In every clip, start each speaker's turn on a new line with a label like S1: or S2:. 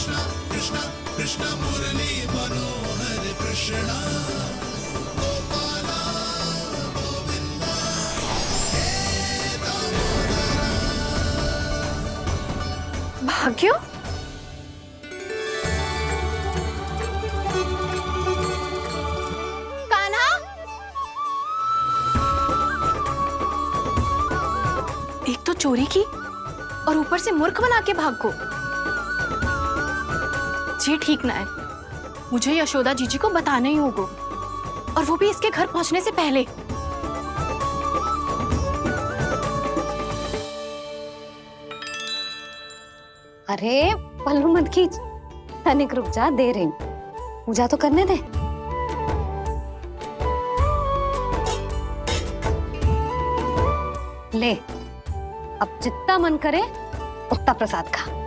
S1: कृष्णा कृष्णा कृष्णा मुरली मनोहर कृष्णा गोपाला गोविंदा हे दामोदरा।
S2: भाग्य, कान्हा, एक तो चोरी की और ऊपर से मूर्ख बना के भाग को। ये ठीक ना है। मुझे यशोदा जीजी को बताना ही होगा, और वो भी इसके घर पहुंचने से पहले।
S3: अरे पल्लू मत खींच, तनिक रुक जा, दे रही हूँ, पूजा तो करने दे। ले, अब जितना मन करे उतना प्रसाद खा।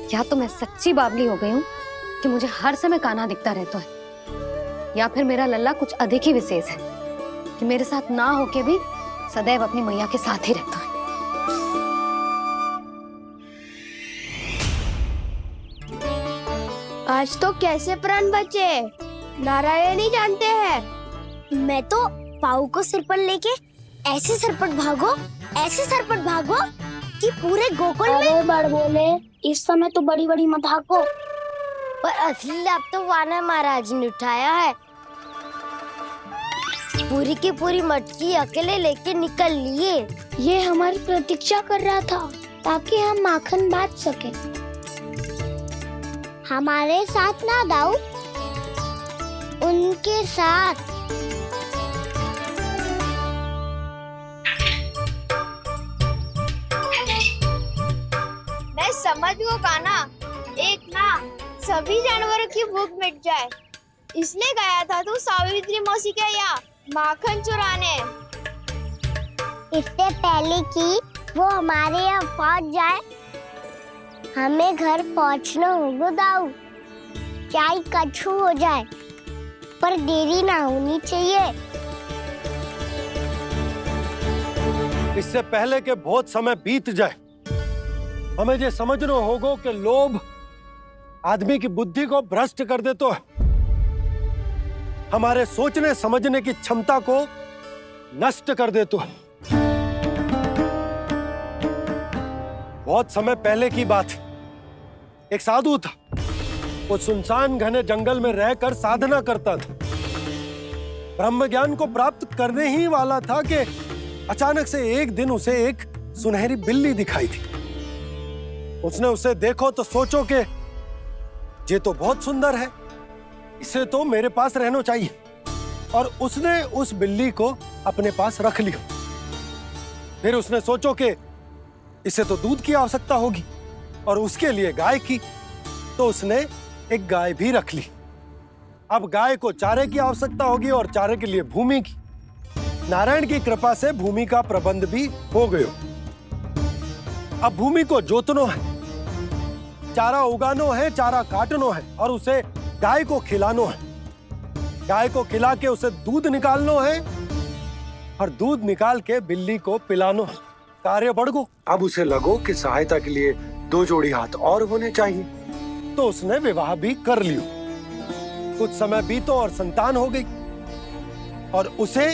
S3: या तो मैं सच्ची बावली हो गई हूँ कि मुझे हर समय कान्हा दिखता रहता है, या फिर मेरा लल्ला कुछ अधिक ही विशेष है कि मेरे साथ ना होके भी सदैव अपनी मैया के साथ ही रहता है।
S4: आज तो कैसे प्राण बचे, नारायण ही जानते हैं। मैं तो पाऊ को सिर पर लेके ऐसे सरपट भागो कि पूरे गोकुल में।
S5: अरे बड़ बोले, इस समय तो बड़ी बड़ी मत हाको।
S4: पर असली लाभ तो वानर महाराज ने उठाया है। पूरी की पूरी मटकी अकेले लेके निकल लिए।
S5: ये हमारी प्रतीक्षा कर रहा था ताकि हम माखन बांट सके।
S4: हमारे साथ ना दाऊ, उनके साथ। मैं समझ गो कान्हा, एक ना सभी जानवरों की भूख मिट जाए, इसलिए गया था तू सावित्री मौसी के यहाँ माखन चुराने। इससे पहले कि वो हमारे यहाँ पहुँच जाए, हमें घर पहुँचना होगा दाऊ। चाहे कछु हो जाए, पर देरी ना होनी चाहिए।
S6: इससे पहले के बहुत समय बीत जाए, हमें ये समझना होगा कि लोभ आदमी की बुद्धि को भ्रष्ट कर देता है, हमारे सोचने समझने की क्षमता को नष्ट कर देता है। बहुत समय पहले की बात, एक साधु था। वो सुनसान घने जंगल में रहकर साधना करता था। ब्रह्म ज्ञान को प्राप्त करने ही वाला था कि अचानक से एक दिन उसे एक सुनहरी बिल्ली दिखाई थी। उसने उसे देखो तो सोचो कि ये तो बहुत सुंदर है, इसे तो मेरे पास रहना चाहिए, और उसने उस बिल्ली को अपने पास रख लिया। फिर उसने सोचो कि इसे तो दूध की आवश्यकता होगी और उसके लिए गाय की, तो उसने एक गाय भी रख ली। अब गाय को चारे की आवश्यकता होगी और चारे के लिए भूमि की। नारायण की कृपा से भूमि का प्रबंध भी हो गया। अब भूमि को जोतनो है, चारा उगानो है, चारा काटनो है, और उसे गाय को खिलानो है। गाय को खिला के उसे दूध निकालनो है, और दूध निकाल के बिल्ली को पिलानो है। कार्य बढ़ गो। अब उसे लगो कि सहायता के लिए 2 जोड़ी हाथ और होने चाहिए, तो उसने विवाह भी कर लियो। कुछ समय बीतो और संतान हो गई, और उसे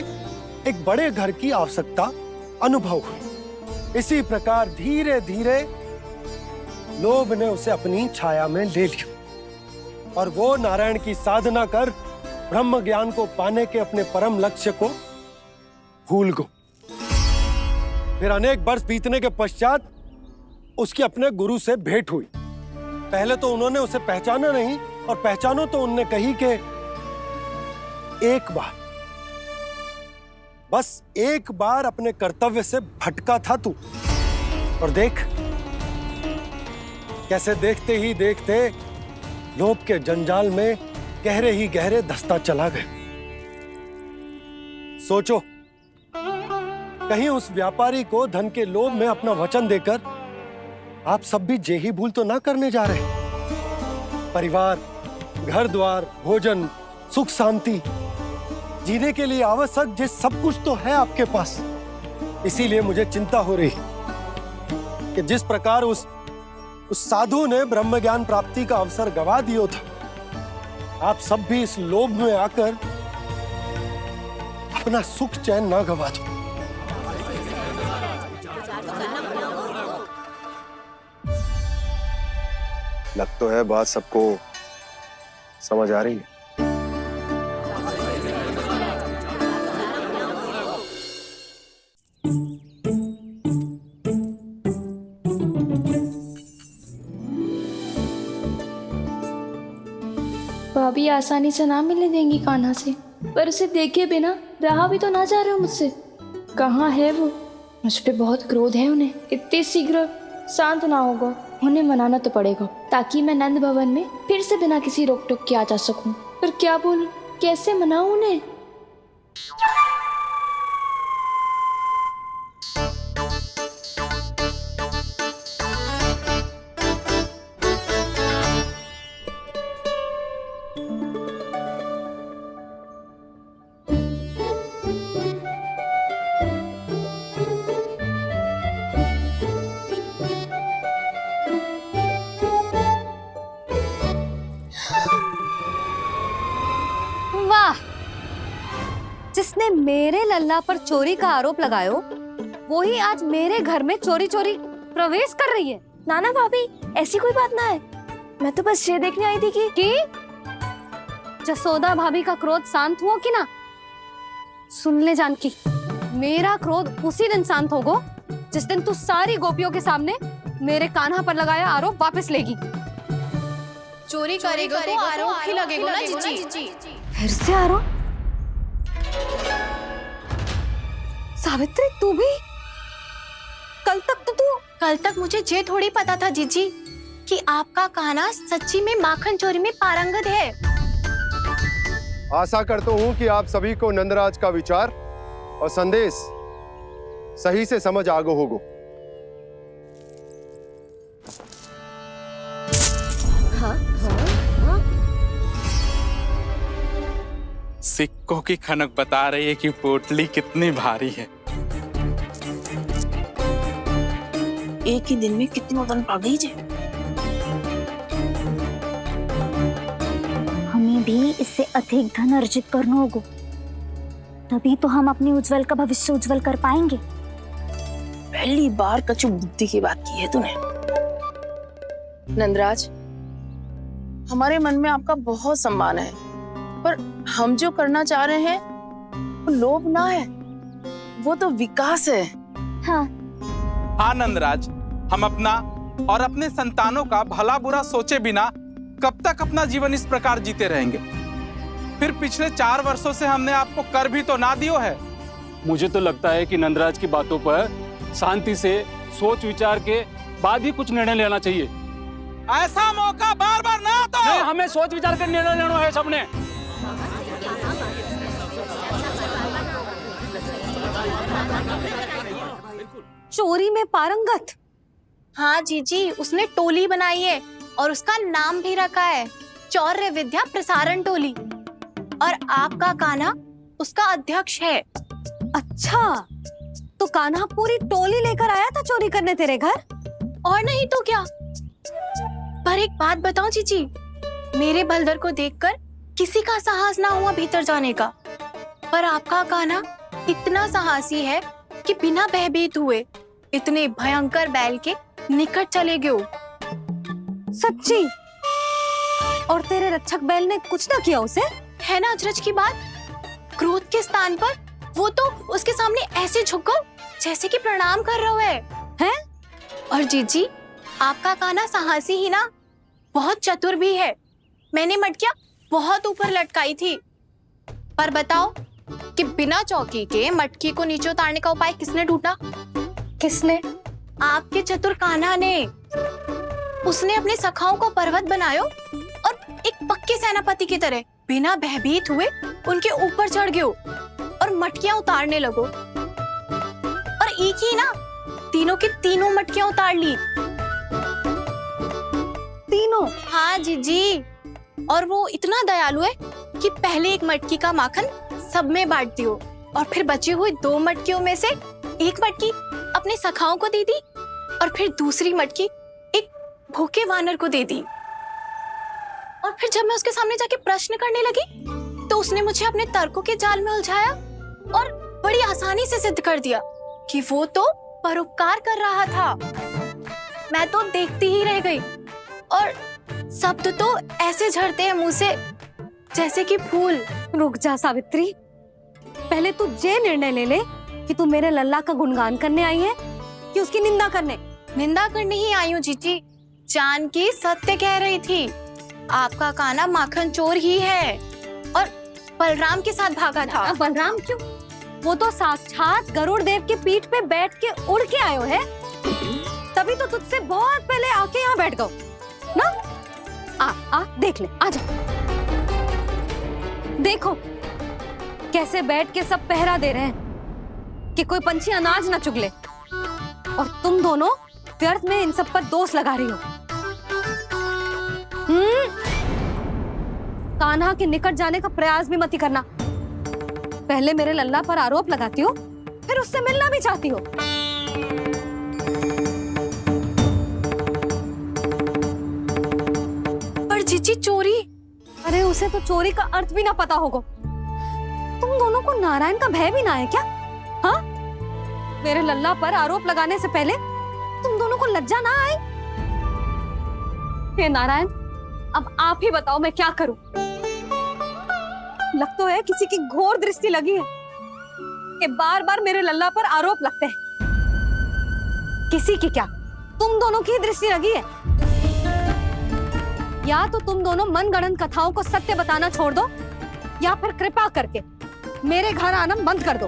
S6: एक बड़े घर की आवश्यकता अनुभव हुई। इसी प्रकार धीरे धीरे लोभ ने उसे अपनी छाया में ले लिया, और वो नारायण की साधना कर ब्रह्म ज्ञान को पाने के अपने परम लक्ष्य को भूल गो। फिर अनेक वर्ष बीतने के पश्चात उसकी अपने गुरु से भेंट हुई। पहले तो उन्होंने उसे पहचाना नहीं, और पहचानो तो उनने कही कि एक बार, बस एक बार अपने कर्तव्य से भटका था तू, और देख कैसे देखते ही देखते लोभ के जंजाल में गहरे ही गहरे धंसता चला गया। सोचो, कहीं उस व्यापारी को धन के लोभ में अपना वचन देकर आप सब भी जे ही भूल तो ना करने जा रहे। परिवार, घर द्वार, भोजन, सुख शांति, जीने के लिए आवश्यक जिस सब कुछ तो है आपके पास, इसीलिए मुझे चिंता हो रही कि जिस प्रकार उस साधु ने ब्रह्म ज्ञान प्राप्ति का अवसर गवा दिया था, आप सब भी इस लोभ में आकर अपना सुख चैन ना गवा दो।
S7: लग तो है बात सबको समझ आ रही है।
S5: भाभी आसानी से ना मिलने देंगी कान्हा से, पर उसे देखे बिना रहा भी तो ना जा रहे हो मुझसे। कहाँ है वो? मुझ पे बहुत क्रोध है उन्हें। इतने शीघ्र शांत ना होगा, उन्हें मनाना तो पड़ेगा ताकि मैं नंद भवन में फिर से बिना किसी रोक टोक के आ जा सकूं। पर क्या बोलूं, कैसे मनाऊं उन्हें?
S3: वाह, जिसने मेरे लल्ला पर चोरी का आरोप लगायो, वो ही आज मेरे घर में चोरी चोरी प्रवेश कर रही है।
S5: नाना भाभी, ऐसी कोई बात ना है, मैं तो बस ये देखने आई थी कि
S3: जसोदा भाभी का क्रोध शांत हुआ कि ना? सुन ले जानकी, मेरा क्रोध उसी दिन शांत होगा जिस दिन तू सारी गोपियों के सामने मेरे कान्हा पर लगाया आरोप वापस लेगी।
S2: चोरी करेगा तो आरोप ही लगेगा ना जीजी।
S3: फिर से आरोप? सावित्री, तू भी?
S2: कल तक मुझे ये थोड़ी पता था जीजी कि आपका कान्हा सच्ची में माखन चोरी में पारंगत है।
S7: आशा करता हूं कि आप सभी को नंदराज का विचार और संदेश सही से समझ आगो होगो।
S8: सिक्कों की खनक बता रही है कि पोटली कितनी भारी है।
S9: एक ही दिन में कितनी धन पा गई जे।
S10: हमें भी इससे अधिक धन अर्जित करना होगा, तभी तो हम अपने उज्जवल का भविष्य उज्जवल कर पाएंगे।
S9: पहली बार कछु बुद्धि की बात की है तूने। नंदराज, हमारे मन में आपका बहुत सम्मान है, पर हम जो करना चाह रहे हैं वो लोभ ना है, वो तो विकास है।
S10: हाँ
S8: नंदराज, हम अपना और अपने संतानों का भला बुरा सोचे बिना कब तक अपना जीवन इस प्रकार जीते रहेंगे? फिर पिछले 4 वर्षों से हमने आपको कर भी तो ना दियो है।
S11: मुझे तो लगता है कि नंदराज की बातों पर शांति से सोच विचार के बाद ही कुछ निर्णय लेना चाहिए।
S8: ऐसा मौका बार बार ना तो
S11: नहीं, हमें सोच विचार कर निर्णय लेना है सबने।
S3: चोरी में पारंगत?
S2: हाँ जीजी, उसने टोली बनाई है और उसका नाम भी रखा है चौर्य विद्या प्रसारण टोली, और आपका कान्हा उसका अध्यक्ष है।
S3: अच्छा, तो कान्हा पूरी टोली लेकर आया था चोरी करने तेरे घर?
S2: और नहीं तो क्या। पर एक बात बताऊं जीजी, मेरे बलदर को देखकर किसी का साहस ना हुआ भीतर जाने का, पर आपका कान्हा इतना साहसी है कि बिना भयभीत हुए इतने भयंकर बैल के निकट चले गए।
S3: सच्ची? और तेरे रक्षक बैल ने कुछ ना किया उसे?
S2: है ना अचरज की बात। क्रोध के स्थान पर वो तो उसके सामने ऐसे झुको जैसे कि प्रणाम कर रहा है। और जीजी, आपका कान्हा साहसी ही ना, बहुत चतुर भी है। मैंने मटकियां बहुत ऊपर लटकाई थी, पर बताओ कि बिना चौकी के मटकी को नीचे उतारने का उपाय किसने ढूंढा?
S3: किसने?
S2: आपके चतुर कान्हा ने। उसने अपने सखाओं को पर्वत बनायो और एक पक्के सेनापति की तरह बिना भयभीत हुए उनके ऊपर चढ़ गयो और मटकियां उतारने लगो। और एक ही ना, तीनों की तीनों मटकियां उतार ली।
S3: तीनों?
S2: हाँ जीजी, और वो इतना दयालु है कि पहले एक मटकी का माखन सब में बांट दियो और फिर बची हुई 2 मटकियों में से एक मटकी अपने सखाओं को दे दी और फिर दूसरी मटकी एक भूखे वानर को दे दी। और फिर जब मैं उसके सामने जाके प्रश्न करने लगी तो उसने मुझे अपने तर्कों के जाल में उलझाया और बड़ी आसानी से सिद्ध कर दिया कि वो तो परोपकार कर रहा था। मैं तो देखती ही रह गई और शब्द तो ऐसे झड़ते हैं मुंह से जैसे कि फूल।
S3: रुक जा सावित्री, पहले तू ये निर्णय ले ले कि तू मेरे लल्ला का गुणगान करने आई है कि उसकी निंदा करने।
S2: निंदा करने ही आई हूँ जीजी। जानकी सत्य कह रही थी, आपका कान्हा माखन चोर ही है और बलराम के साथ भागा था।
S3: बलराम क्यों? वो तो साक्षात गरुड़ देव की पीठ पे बैठ के उड़ के आयो है, तभी तो तुझसे बहुत पहले आके यहाँ बैठ गओ ना। आ देख ले, आजा। देखो कैसे बैठ के सब पहरा दे रहे हैं कि कोई पंछी अनाज ना चुगले, और तुम दोनों व्यर्थ में इन सब पर दोष लगा रही हो। कान्हा के निकट जाने का प्रयास भी मत ही करना। पहले मेरे लल्ला पर आरोप लगाती हो, फिर उससे मिलना भी चाहती हो।
S2: पर जीजी चोरी,
S3: अरे उसे तो चोरी का अर्थ भी ना पता होगा। तुम दोनों को नारायण का भय भी ना है क्या? हाँ, मेरे लल्ला पर आरोप लगाने से पहले तुम दोनों को लज्जा ना आई? हे नारायण, अब आप ही बताओ मैं क्या करूं। लग तो है किसी की घोर दृष्टि लगी है कि बार बार मेरे लल्ला पर आरोप लगते हैं। किसी की क्या, तुम दोनों की दृष्टि लगी है। या तो तुम दोनों मनगढ़ंत कथाओं को सत्य बताना छोड़ दो, या फिर कृपा करके मेरे घर आना बंद कर दो।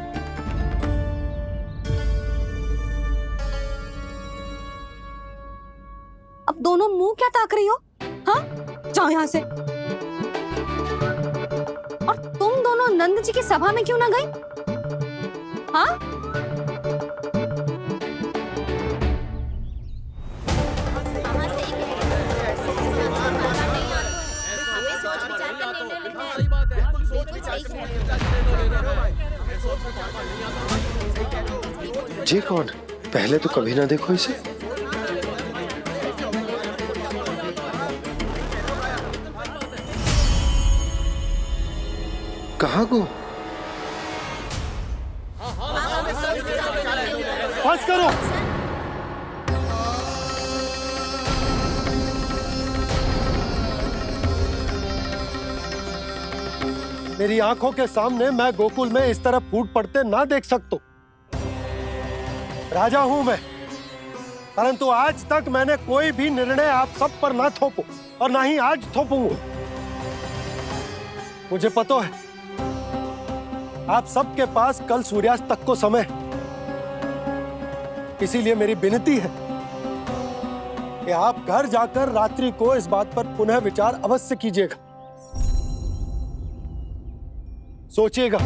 S3: अब दोनों मुंह क्या ताक रही हो? हाँ, जाओ यहां से। और तुम दोनों नंद जी की सभा में क्यों ना गई? हाँ,
S6: जी कौन? पहले तो कभी ना देखो इसे। कहाँ को? बस करो। मेरी आंखों के सामने मैं गोकुल में इस तरह फूट पड़ते ना देख सकता। राजा हूं मैं, परंतु आज तक मैंने कोई भी निर्णय आप सब पर ना थोपो और ना ही आज थोपूंगा। मुझे पता है आप सबके पास कल सूर्यास्त तक को समय, इसीलिए मेरी विनती है कि आप घर जाकर रात्रि को इस बात पर पुनः विचार अवश्य कीजिएगा। सोचिएगा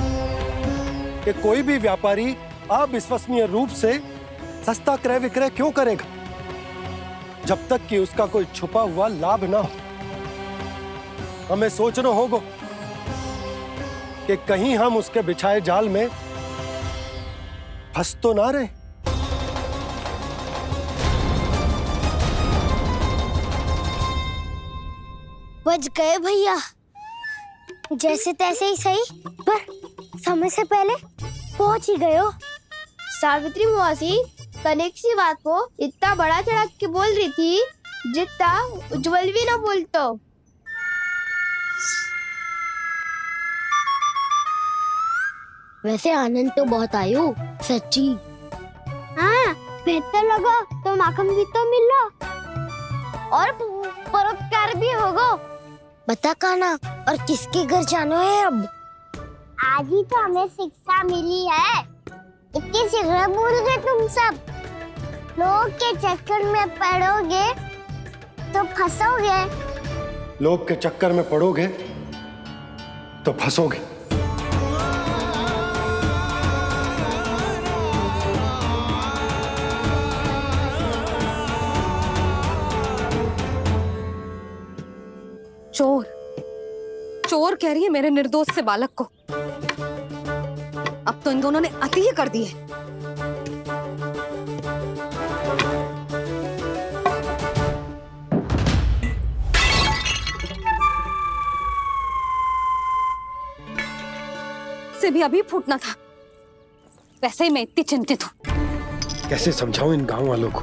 S6: कि कोई भी व्यापारी अविश्वसनीय रूप से सस्ता क्रय विक्रय क्यों करेगा जब तक कि उसका कोई छुपा हुआ लाभ ना हो। हमें सोचना होगा कि कहीं हम उसके बिछाए जाल में फंस तो ना रहे।
S4: बच गए भैया, जैसे तैसे ही सही, पर समय से पहले पहुंच ही गए हो।
S5: सावित्री मौसी कनेक सी बात को इतना बड़ा चढ़ा के बोल रही थी जितना उज्जवल भी ना बोलतो।
S4: वैसे आनंद तो बहुत आयो, सच्ची। हाँ, बेहतर लगा तो माखन भी तो मिला और परोपकार भी होगा। बता कान्हा, और किसके घर जाना है अब? आज ही तो हमें शिक्षा मिली है, इतनी शीघ्र भूल गए तुम सब। लोग के चक्कर में पड़ोगे तो फंसोगे।
S6: लोग के चक्कर में पड़ोगे तो फंसोगे।
S3: चोर, चोर कह रही है मेरे निर्दोष से बालक को। अब तो इन दोनों ने अति ही कर दी है। से भी अभी फूटना था। वैसे ही मैं इतनी चिंतित हूँ।
S6: कैसे समझाऊं इन गांव वालों को?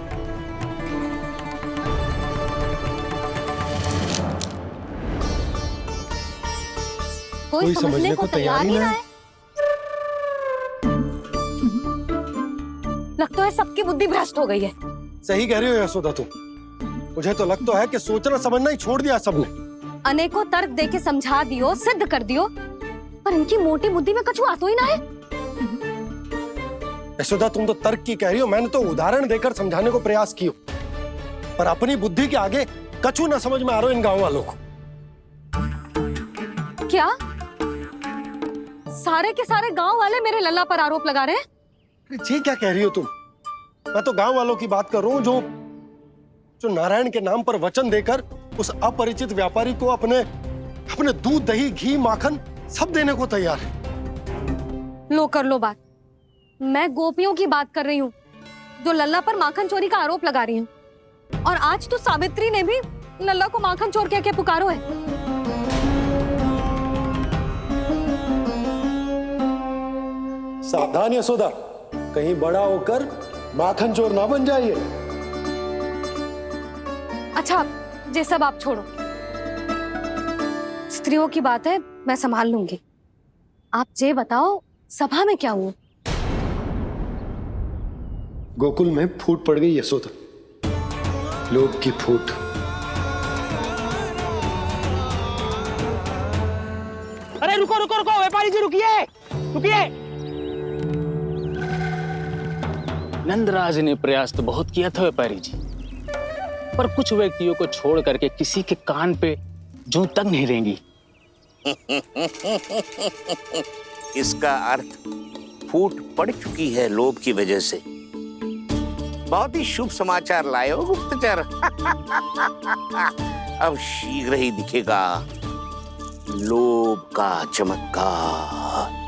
S3: कोई समझने को तैयार ही ना है। लगता है सबकी बुद्धि भ्रष्ट हो गई है।
S6: सही कह रही हो यशोदा तुम। मुझे तो लगता है कि सोचना समझना ही छोड़ दिया सबने।
S3: अनेकों तर्क देके समझा दियो, सिद्ध कर दियो, पर इनकी मोटी बुद्धि में कछु आता ही ना है।
S6: यशोदा तुम तो तर्क की कह रही हो, मैंने तो उदाहरण देकर समझाने को प्रयास किया, पर अपनी बुद्धि के आगे कछु ना समझ में आ रहा इन गांव वालों को।
S3: क्या सारे के सारे गांव वाले मेरे लल्ला पर आरोप लगा रहे हैं?
S6: जी क्या कह रही हो तुम? मैं तो गांव वालों की बात कर रहा हूं जो नारायण के नाम पर वचन देकर उस अपरिचित व्यापारी को अपने दूध, दही, घी, माखन सब देने को तैयार है।
S3: लो कर लो बात। मैं गोपियों की बात कर रही हूँ जो लल्ला पर माखन चोरी का आरोप लगा रही हूँ। और आज तो सावित्री ने भी लल्ला को माखन चोर कह के पुकारो है।
S6: सावधान यशोदा, कहीं बड़ा होकर माखन चोर ना बन जाइए।
S3: अच्छा, ये सब आप छोड़ो। स्त्रियों की बात है, मैं संभाल लूंगी। आप ये बताओ, सभा में क्या हुआ?
S6: गोकुल में फूट पड़ गई यशोदा, लोभ की फूट।
S12: अरे रुको रुको रुको, व्यापारी जी रुकिए रुकिए।
S11: नंदराज ने प्रयास तो बहुत किया था व्यापारी जी, पर कुछ व्यक्तियों को छोड़ करके किसी के कान पे जूं तक नहीं रेंगी।
S13: इसका अर्थ फूट पड़ चुकी है लोभ की वजह से। बहुत ही शुभ समाचार लाए हो गुप्तचर। अब शीघ्र ही दिखेगा लोभ का चमत्कार।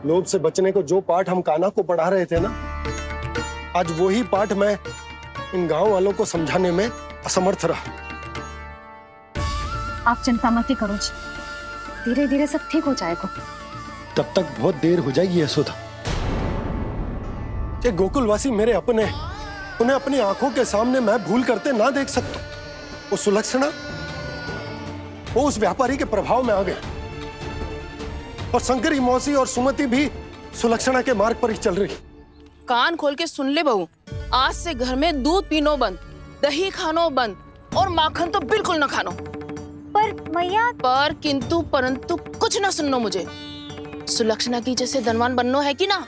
S6: लोभ से बचने को जो पाठ हम कान्हा को पढ़ा रहे थे ना, आज वही पाठ मैं इन गांव वालों को समझाने में असमर्थ रहा।
S3: आप चिंता मत करो जी, धीरे धीरे सब ठीक हो जाएगा।
S6: तब तक बहुत देर हो जाएगी यशोदा। ये गोकुलवासी मेरे अपने, उन्हें अपनी आंखों के सामने मैं भूल करते ना देख सकता। वो सुलक्षणा, वो उस व्यापारी के प्रभाव में आ गए, और शंकरी मौसी और सुमति भी सुलक्षणा के मार्ग पर ही चल रही।
S9: कान खोल के सुन ले बहू, आज से घर में दूध पीनो बंद, दही खानो बंद, और माखन तो बिल्कुल ना खानो।
S10: पर मैया,
S9: पर किंतु परंतु कुछ ना सुननो मुझे। सुलक्षणा की जैसे धनवान बननो है कि ना?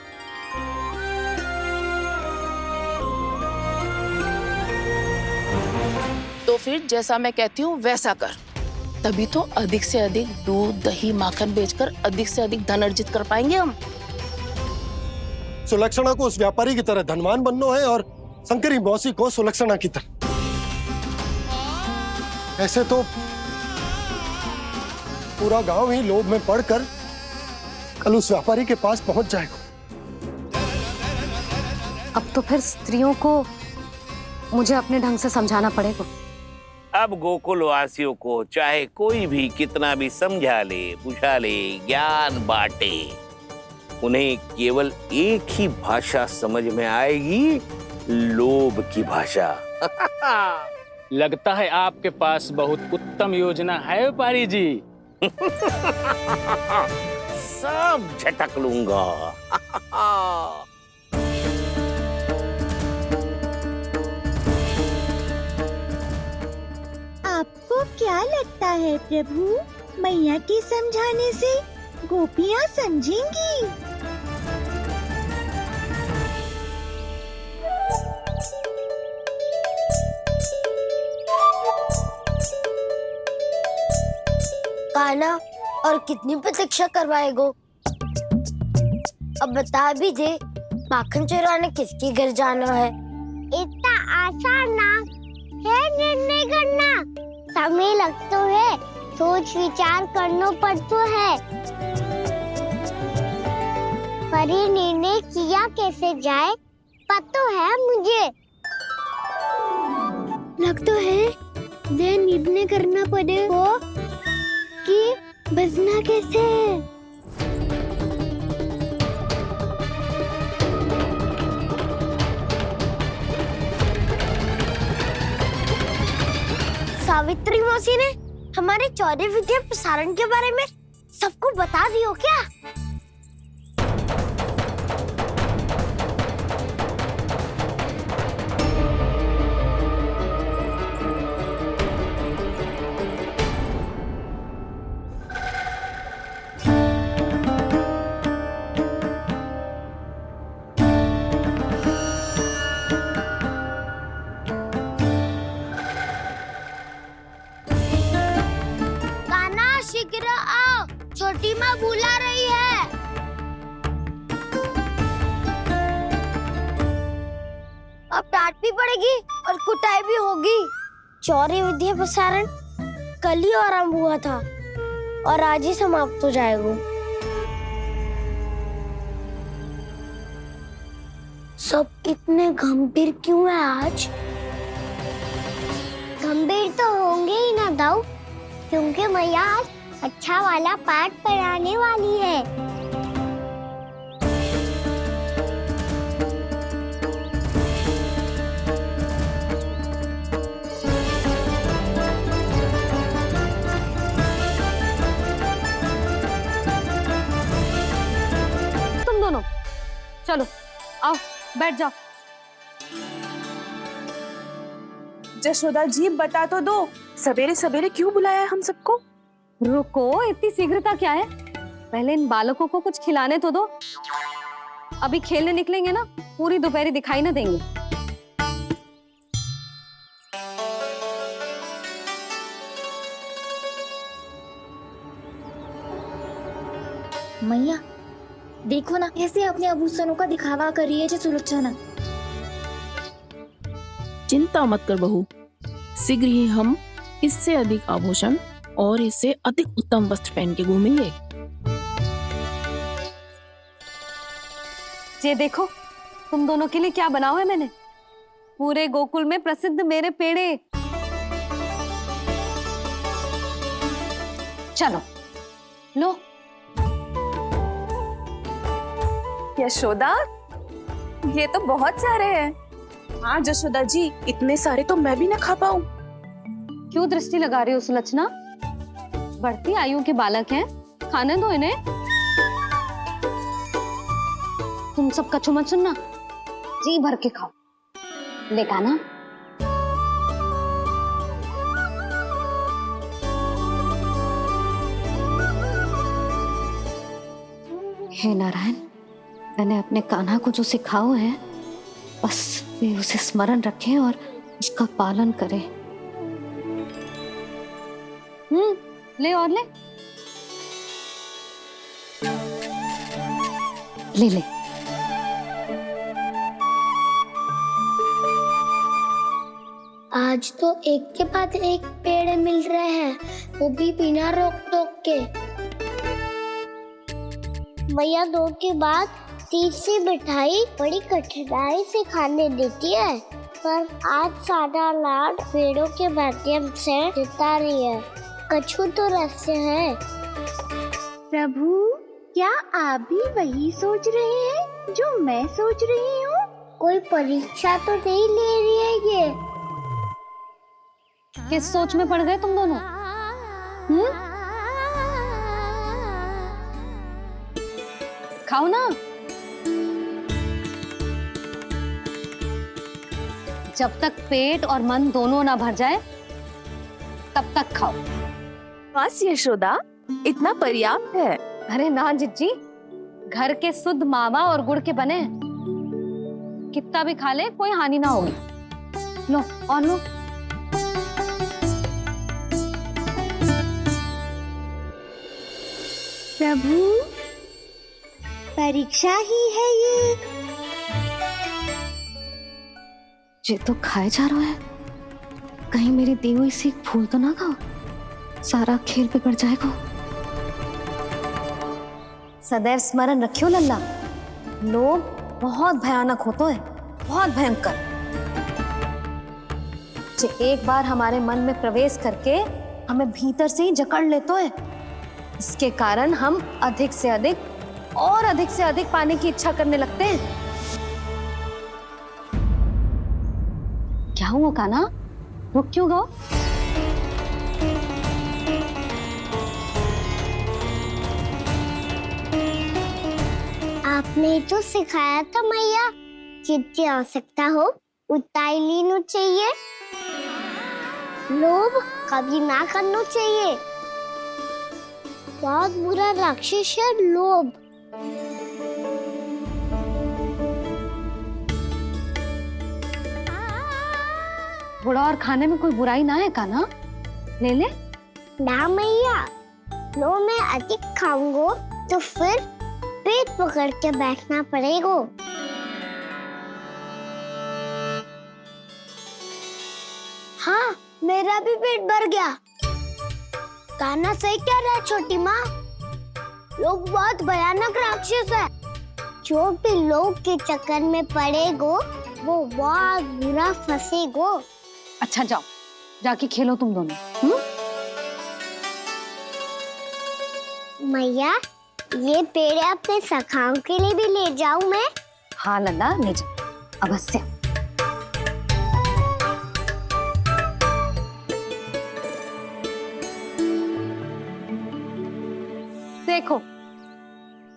S9: तो फिर जैसा मैं कहती हूँ वैसा कर, तभी तो अधिक से अधिक दूध, दही, माखन बेचकर अधिक से अधिक धन अर्जित कर पाएंगे हम।
S6: सुलक्षणा को उस व्यापारी की तरह धनवान बनना है और शंकरी मौसी को सुलक्षणा की तरह। ऐसे तो पूरा गांव ही लोभ में पड़कर कल उस व्यापारी के पास पहुंच जाएगा।
S3: अब तो फिर स्त्रियों को मुझे अपने ढंग से समझाना पड़ेगा।
S13: अब गोकुल वासियों को चाहे कोई भी कितना भी समझा ले, बुझा ले, ज्ञान बांटे, उन्हें केवल एक ही भाषा समझ में आएगी, लोभ की भाषा।
S11: लगता है आपके पास बहुत उत्तम योजना है व्यापारी जी।
S13: सब झटक लूंगा।
S10: आपको क्या लगता है प्रभु, मैया के समझाने से गोपियाँ समझेंगी?
S4: कान्हा, और कितनी प्रतीक्षा करवाएगो? अब बता भी दे, माखन चुराने किसके घर जाना है? इतना आसान ना है निर्णय करना, समय लगता है, सोच विचार करना पड़ता है। पर ये निर्णय किया कैसे जाए पता है मुझे। लगता है वे निर्णय करना पड़े वो कि बचना कैसे है। सावित्री मौसी ने हमारे चौरे विद्या प्रसारण के बारे में सबको बता दियो क्या? शीघ्र आओ, छोटी माँ बुला रही है। अब डांट भी पड़ेगी और कुटाई भी होगी। चौरी विद्या प्रसारण कल ही आरंभ हुआ था और आज ही समाप्त हो जाएगा। सब इतने गंभीर क्यों है आज? गंभीर तो होंगे ही ना दाऊ, क्योंकि मैया आज अच्छा वाला पाठ पढ़ाने वाली है।
S3: तुम दोनों चलो, आओ बैठ जाओ।
S9: जशोदा जी बता तो दो, सवेरे सवेरे क्यों बुलाया है हम सबको?
S3: रुको, इतनी शीघ्रता क्या है? पहले इन बालकों को कुछ खिलाने तो दो। अभी खेलने निकलेंगे ना, पूरी दोपहरी दिखाई ना देंगे।
S10: मैया देखो ना, कैसे अपने आभूषणों का दिखावा कर रही है सुलोचना।
S9: चिंता मत कर बहू, शीघ्र ही हम इससे अधिक आभूषण और इससे अधिक उत्तम वस्त्र पहन के घूमेंगे।
S3: ये देखो, तुम दोनों के लिए क्या बनाओ है मैंने। पूरे गोकुल में प्रसिद्ध मेरे पेड़े। चलो लो।
S9: यशोदा, ये तो बहुत सारे हैं। हाँ जशोदा जी, इतने सारे तो मैं भी ना खा पाऊं।
S3: क्यों दृष्टि लगा रही हो सुलोचना? बढ़ती आयु के बालक हैं, खाने दो इन्हें। तुम सब कछु मत सुनना, जी भर के खाओ। लेगा ना? हे नारायण, मैंने अपने कान्हा को जो सिखाओ है, बस वे उसे स्मरण रखें और उसका पालन करें। ले और ले ले ले।
S4: आज तो एक के बाद एक पेड़ मिल रहे हैं, वो भी बिना रोक टोक के। मैया दो के बाद तीसरी मिठाई बड़ी कठिनाई से खाने देती है, पर आज सादा लाड पेड़ों के माध्यम से जिता रही है। कछु तो रहस्य है। प्रभु, क्या आप भी वही सोच रहे हैं जो मैं सोच रही हूँ? कोई परीक्षा तो नहीं ले रही है ये?
S3: किस सोच में पड़ गए तुम दोनों? खाओ ना। जब तक पेट और मन दोनों ना भर जाए, तब तक खाओ।
S9: बस यशोदा, इतना पर्याप्त है।
S3: अरे ना जिज्जी, घर के शुद्ध मावा और गुड़ के बने, कितना भी खा ले कोई हानि ना होगी। लो और लो।
S4: प्रभु, परीक्षा ही है
S3: ये तो खाए जा रहा है। कहीं मेरी दी हुई सीख भूल तो ना खाओ, सारा खेल बिगड़ जाएगा। सदैव स्मरण रखियो लल्ला, लोभ बहुत भयानक होता है, बहुत भयंकर। जो एक बार हमारे मन में प्रवेश करके हमें भीतर से ही जकड़ लेते हैं। इसके कारण हम अधिक से अधिक और अधिक से अधिक पाने की इच्छा करने लगते हैं। क्या हुआ कान्हा, रुक क्यों गए?
S4: आपने तो सिखाया था मैया, जितनी आवश्यकता हो उतना ही लेना चाहिए, लोभ कभी ना करना चाहिए। बहुत बुरा राक्षस है लोभ।
S3: थोड़ा और खाने में कोई बुराई ना है कान्हा, ले ले।
S4: ना मैया, लो मैं अधिक खाऊंगा तो फिर पेट पकड़ के बैठना पड़ेगा। हाँ, मेरा भी पेट भर गया। कान्हा सही कह रहा है छोटी माँ, लोग बहुत भयानक राक्षस है। जो भी लोग के चक्कर में पड़ेगो वो बहुत बुरा फंसेगो।
S3: अच्छा जाओ, जाके खेलो तुम दोनों।
S4: मैया, ये पेड़ अपने सखाओं के लिए भी ले जाऊं मैं?
S3: हाँ लल्ला, ले जाओ अवश्य। देखो,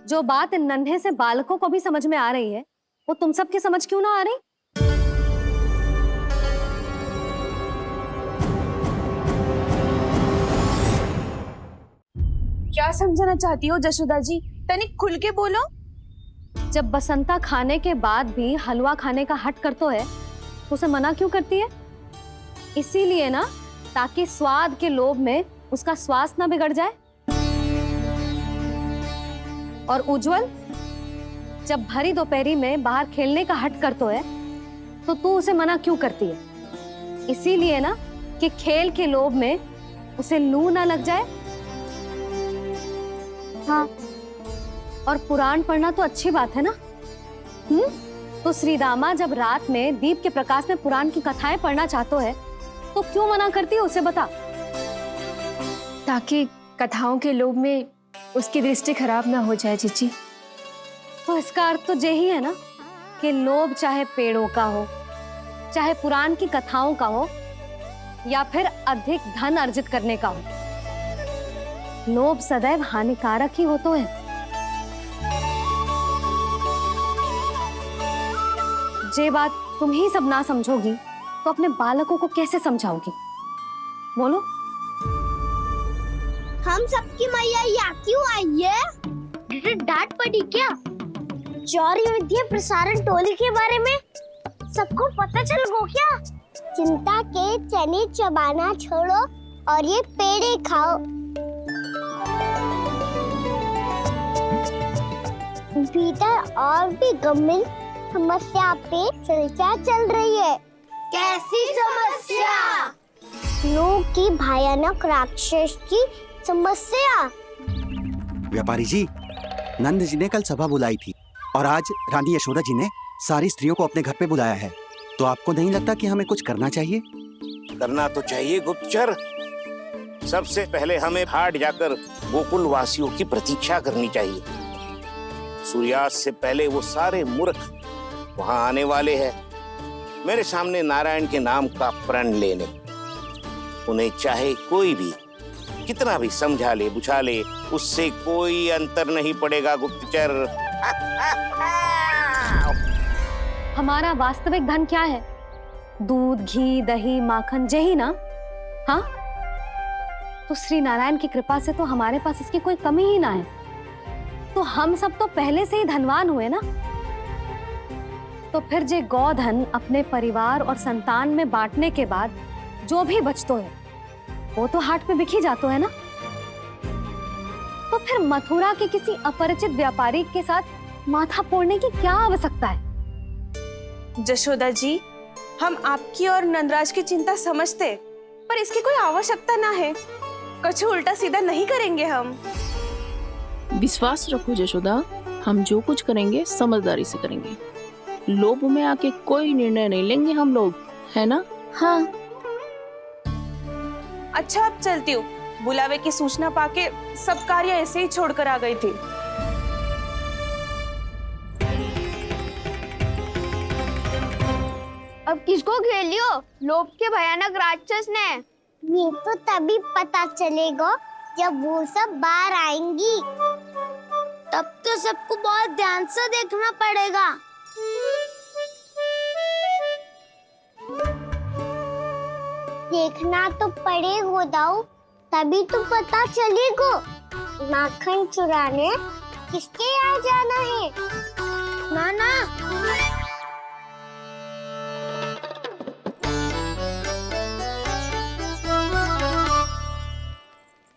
S3: जो बात इन नन्हे से बालकों को भी समझ में आ रही है, वो तुम सबकी समझ क्यों ना आ रही?
S9: क्या समझाना चाहती हो जशोदा जी, तनिक खुल के बोलो।
S3: जब बसंता खाने के बाद भी हलवा खाने का हट करतो है, तो उसे मना क्यों करती है? इसीलिए ना, ताकि स्वाद के लोभ में उसका स्वास्थ्य ना बिगड़ जाए। और उज्जवल, जब भरी दोपहरी में बाहर खेलने का हट करतो है, तो तू उसे मना क्यों करती है? इसीलिए ना, कि खेल के लोभ में उसे लू ना लग जाए। हाँ, और पुराण पढ़ना तो अच्छी बात है ना। तो श्री रामा जब रात में दीप के प्रकाश में पुराण की कथाएं पढ़ना चाहते है, तो क्यों मना करती है उसे बता?
S5: ताकि कथाओं के लोभ में उसकी दृष्टि खराब ना हो जाए जीजी।
S3: तो इसका अर्थ तो यही है ना, कि लोभ चाहे पेड़ों का हो, चाहे पुराण की कथाओं का हो, या फिर अधिक धन अर्जित करने का हो, लोभ सदैव हानिकारक ही होते हैं। जे बात तुम ही सब ना समझोगी, तो अपने बालकों को कैसे समझाओगी? बोलो।
S4: हम सबकी मैया यहाँ क्यों आई है? डांट पड़ी क्या? चौरी विद्या प्रसारण टोली के बारे में सबको पता चल गो क्या? चिंता के चने चबाना छोड़ो और ये पेड़े खाओ। भीतर और भी गंभीर समस्या पे चर्चा चल रही है। कैसी समस्या? लोग की भयानक राक्षस की समस्या।
S14: व्यापारी जी, नंद जी ने कल सभा बुलाई थी और आज रानी यशोदा जी ने सारी स्त्रियों को अपने घर पे बुलाया है। तो आपको नहीं लगता कि हमें कुछ करना चाहिए?
S13: करना तो चाहिए गुप्तचर। सबसे पहले हमें हाट जाकर गोकुल वासियों की प्रतीक्षा करनी चाहिए। सूर्यास्त से पहले वो सारे मूर्ख वहां आने वाले हैं, मेरे सामने नारायण के नाम का प्रण लेने। उन्हें चाहे कोई भी कितना भी समझा ले बुझा ले, उससे कोई अंतर नहीं पड़ेगा गुप्तचर।
S3: हमारा वास्तविक धन क्या है? दूध, घी, दही, माखन, यही ना? हाँ, तो श्री नारायण की कृपा से तो हमारे पास इसकी कोई कमी ही ना है। तो हम सब तो पहले से ही धनवान हुए ना। तो फिर जे गोधन अपने परिवार और संतान में बांटने के बाद जो भी बचतो है, वो तो हाट पे बिखी जातो है ना। तो फिर मथुरा के किसी अपरिचित व्यापारी के साथ माथा फोड़ने की क्या आवश्यकता है?
S9: जशोदा जी, हम आपकी और नंदराज की चिंता समझते, पर इसकी कोई आवश्यकता ना है। कुछ उल्टा सीधा नहीं करेंगे हम।
S15: विश्वास रखो जशोदा, हम जो कुछ करेंगे समझदारी से करेंगे। लोभ में आके कोई निर्णय नहीं लेंगे हम लोग, है ना?
S9: हाँ, अच्छा अब चलती हूँ, बुलावे की सूचना पाके सब कार्य ऐसे ही छोड़कर आ गई थी।
S4: अब किसको घेर लियो? लोभ के भयानक राक्षस ने। ये तो तभी पता चलेगा जब वो सब बाहर आएंगी। तब तो सबको बहुत ध्यान से देखना पड़ेगा। देखना तो पड़ेगा दाऊ, तभी तो पता चलेगा माखन चुराने किसके यहाँ जाना है। नाना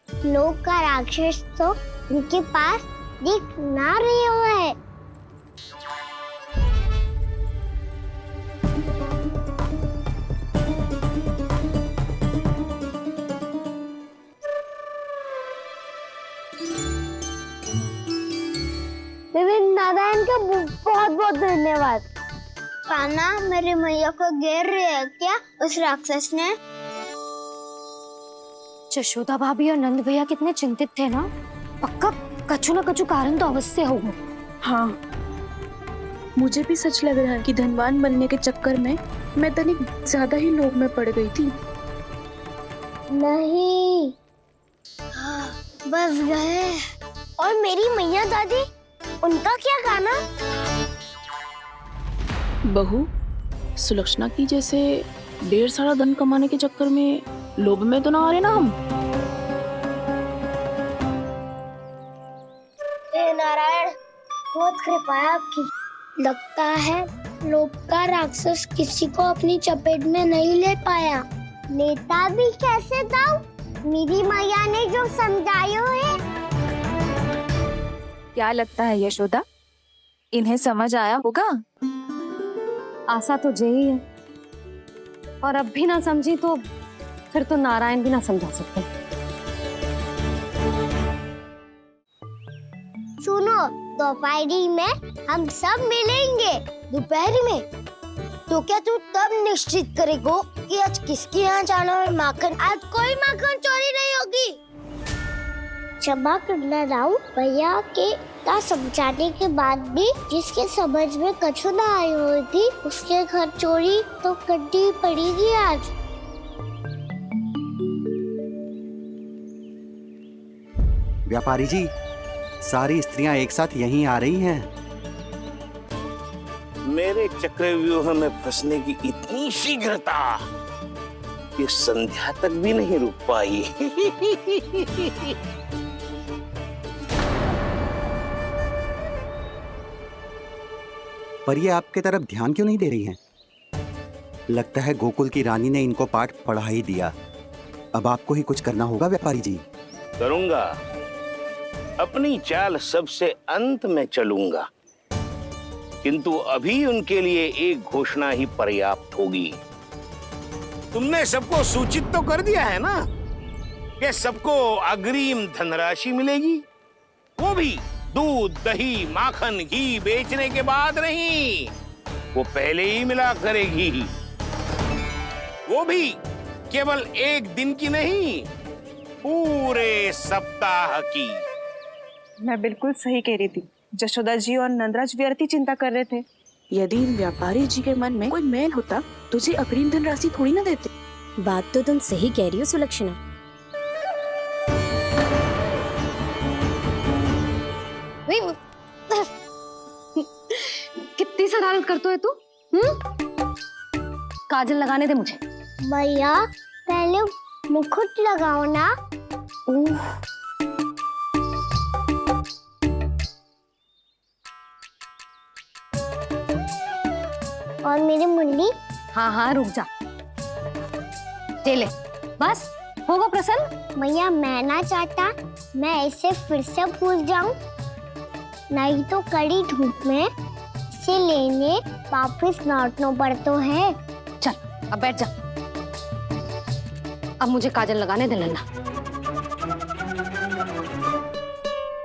S4: लोग का राक्षस तो उनके पास दिख ना रहे हुआ है। नारायण का बहुत बहुत धन्यवाद। कान्हा मेरे मैया को घेर रहे है क्या उस राक्षस ने?
S3: यशोदा भाभी और नंद भैया कितने चिंतित थे ना, पक्का कछु ना कछु कारण तो अवश्य होगा।
S15: हाँ, मुझे भी सच लग रहा है कि धनवान बनने के चक्कर में मैं तनिक ज्यादा ही लोभ में पड़ गई थी।
S4: नहीं, बस गए। और मेरी मैया दादी, उनका क्या गाना?
S15: बहू, सुलक्षणा की जैसे ढेर सारा धन कमाने के चक्कर में लोभ में तो ना आ रहे ना हम।
S4: हे नारायण, बहुत कृपा है आपकी। लगता है लोभ का राक्षस किसी को अपनी चपेट में नहीं ले पाया। लेता भी कैसे दाऊ? मेरी मैया ने जो समझाया है।
S5: क्या लगता है यशोदा, इन्हें समझ आया होगा?
S3: आशा तो यही है, और अब भी ना समझी तो फिर तो नारायण भी ना समझा सकते।
S4: सुनो, दोपहरी में हम सब मिलेंगे। दोपहरी में? तो क्या तू तब निश्चित करेगा कि आज किसके यहाँ जाना है माखन? आज कोई माखन चोरी नहीं होगी। क्षमा करना राऊ, भैया के का समझाने के बाद भी जिसके समझ में कछु ना आई हुई थी उसके घर चोरी तो करनी पड़ेगी आज।
S14: व्यापारी जी, सारी स्त्रियां एक साथ यहीं आ रही हैं।
S13: मेरे चक्रव्यूह में फंसने की इतनी शीघ्रता कि संध्या तक भी नहीं रुक पाई।
S14: पर ये आपके तरफ ध्यान क्यों नहीं दे रही हैं? लगता है गोकुल की रानी ने इनको पाठ पढ़ा ही दिया। अब आपको ही कुछ करना होगा व्यापारी जी।
S13: करूंगा, अपनी चाल सबसे अंत में चलूंगा, किंतु अभी उनके लिए एक घोषणा ही पर्याप्त होगी। तुमने सबको सूचित तो कर दिया है ना कि सबको अग्रिम धनराशि मिलेगी, वो भी दूध, दही, माखन, घी बेचने के बाद नहीं, वो पहले ही मिला करेगी। वो भी केवल एक दिन की नहीं, पूरे सप्ताह की।
S9: मैं बिल्कुल सही कह रही थी। यशोदा जी और नंदराज व्यर्थ ही चिंता कर रहे थे।
S15: यदि इन व्यापारी जी के मन में कोई मैल होता तो जी अग्रिम धनराशि थोड़ी ना देते।
S10: बात तो तुम सही कह रही हो सुलक्षणा।
S3: कितनी शरारत करते है तू? काजल लगाने दे मुझे।
S4: भैया पहले मुकुट लगाओ ना। और मेरी मुन्नी?
S3: हाँ हाँ रुक जा, ले बस होगा प्रसन्न।
S4: भैया मैं ना चाहता मैं इसे फिर से भूल जाऊं, नहीं तो कड़ी धूप में इसे लेने वापस लौटना पड़ता है।
S3: चल अब बैठ जा, अब मुझे काजल लगाने दे लल्ला।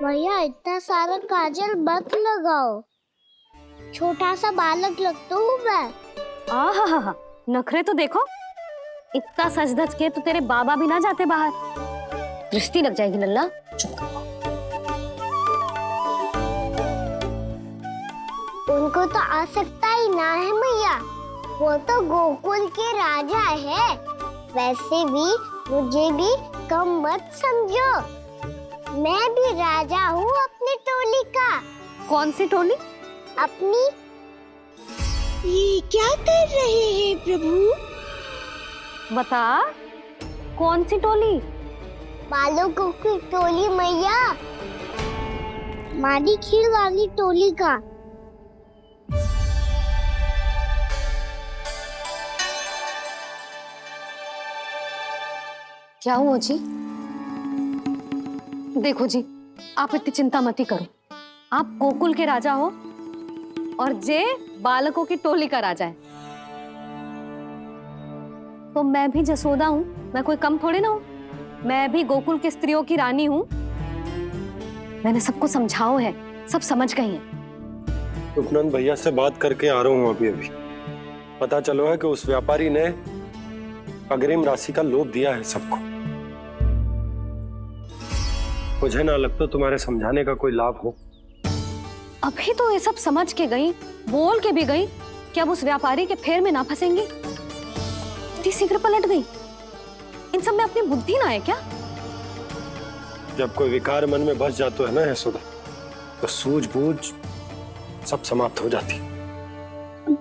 S4: भैया इतना सारा काजल मत लगाओ, छोटा सा बालक लगता हूँ मैं।
S3: आहा, नखरे तो देखो, इतना सज धज के तो तेरे बाबा भी ना जाते बाहर, दृष्टि लग जाएगी लल्ला।
S4: उनको तो आ सकता ही ना है मैया, वो तो गोकुल के राजा है। वैसे भी मुझे भी कम मत समझो, मैं भी राजा हूँ अपनी टोली का।
S3: कौन सी टोली?
S4: अपनी। ये क्या कर रहे हैं प्रभु?
S3: बता, कौन सी टोली?
S4: बालकों की टोली मैया, मारी खीर वाली टोली का।
S3: क्या हुआ जी? देखो जी, आप इतनी चिंता मत ही करो। आप गोकुल के राजा हो और जे बालकों की टोली का राजा है, तो मैं भी जसोदा हूँ, मैं कोई कम थोड़ी ना हूँ। मैं भी गोकुल की स्त्रियों की रानी हूँ। मैंने सबको समझाओ है, सब समझ गई हैं।
S6: उपनंद भैया से बात करके आ रहा हूँ अभी। पता चलो है कि उस व्यापारी ने अग्रिम राशि का लोभ दिया है सबको। मुझे ना लगता तुम्हारे समझाने का कोई लाभ हो।
S3: अभी तो ये सब समझ के गई, बोल के भी गई कि अब उस व्यापारी के फेर में ना फंसेंगी। इतनी शीघ्र पलट गई। इन सब में अपनी बुद्धि ना है क्या?
S6: जब कोई विकार मन में बस जाता है ना यशोदा, तो सूझबूझ सब समाप्त हो जाती।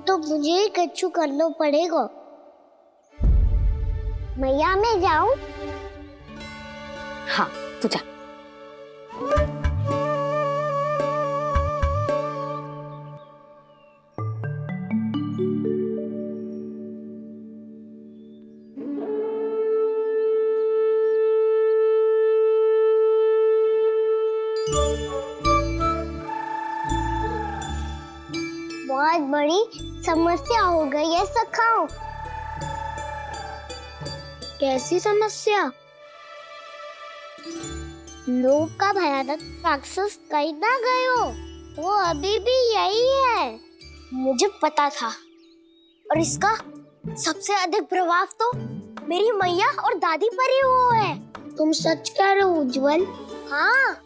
S4: तो मुझे ही कच्चू करना पड़ेगा। मैया मैं जाऊं?
S3: हाँ तू जा।
S4: बहुत बड़ी समस्या हो गई है सखाओ। कैसी समस्या? लोभ का भयानक राक्षस कहीं ना गयो, वो अभी भी यही है। मुझे पता था, और इसका सबसे अधिक प्रभाव तो मेरी मैया और दादी पर ही हुआ है। तुम सच कह रहे हो उज्जवल? हाँ।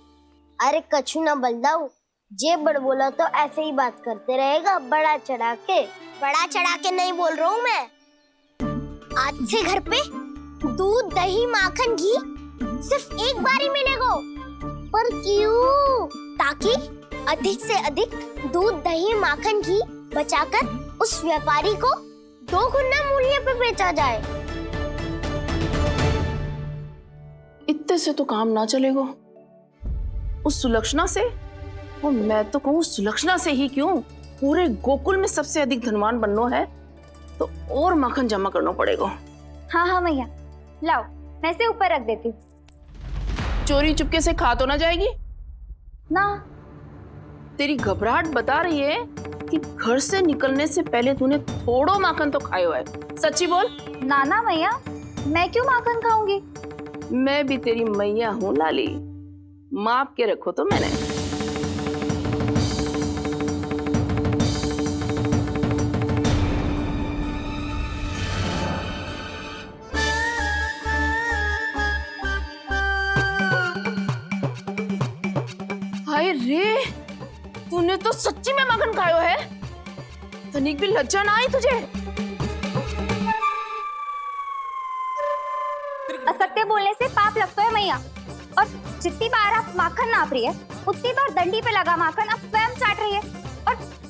S4: अरे कछु ना बलदाऊ, जे बड़ बोला तो ऐसे ही बात करते रहेगा बड़ा चढ़ा के। बड़ा चढ़ा के नहीं बोल रहा हूँ मैं। आज से घर पे दूध दही माखन घी सिर्फ एक बार ही मिलेगा। पर क्यों? ताकि अधिक से अधिक दूध दही माखन घी बचाकर उस व्यापारी को 2 गुना मूल्य पे बेचा जाए।
S9: इतने से तो काम ना चलेगा। उस सुलक्षणा से, और मैं तो कहूँ सुलक्षणा से ही क्यों, पूरे गोकुल में सबसे अधिक धनवान बनना है तो और माखन जमा करना पड़ेगा।
S10: हाँ हाँ मैया, लाओ मैं से ऊपर रख देती हूँ।
S9: चोरी चुपके से खा तो ना जाएगी
S10: ना?
S9: तेरी घबराहट बता रही है कि घर से निकलने से पहले तूने थोड़ो माखन तो खाया है। सच्ची बोल।
S10: ना ना मैया, मैं क्यों माखन खाऊंगी?
S9: मैं भी तेरी मैया हूँ लाली, माप के रखो तो मैंने। हाय रे, तूने तो सच्ची में माखन खायो है। तनिक भी लज्जा ना आई तुझे?
S10: असत्य बोलने से पाप लगता है मैया, और जितनी बार आप माखन नाप रही है उतनी बार डंडी पे लगा माखन आप स्वयं चाट रही है,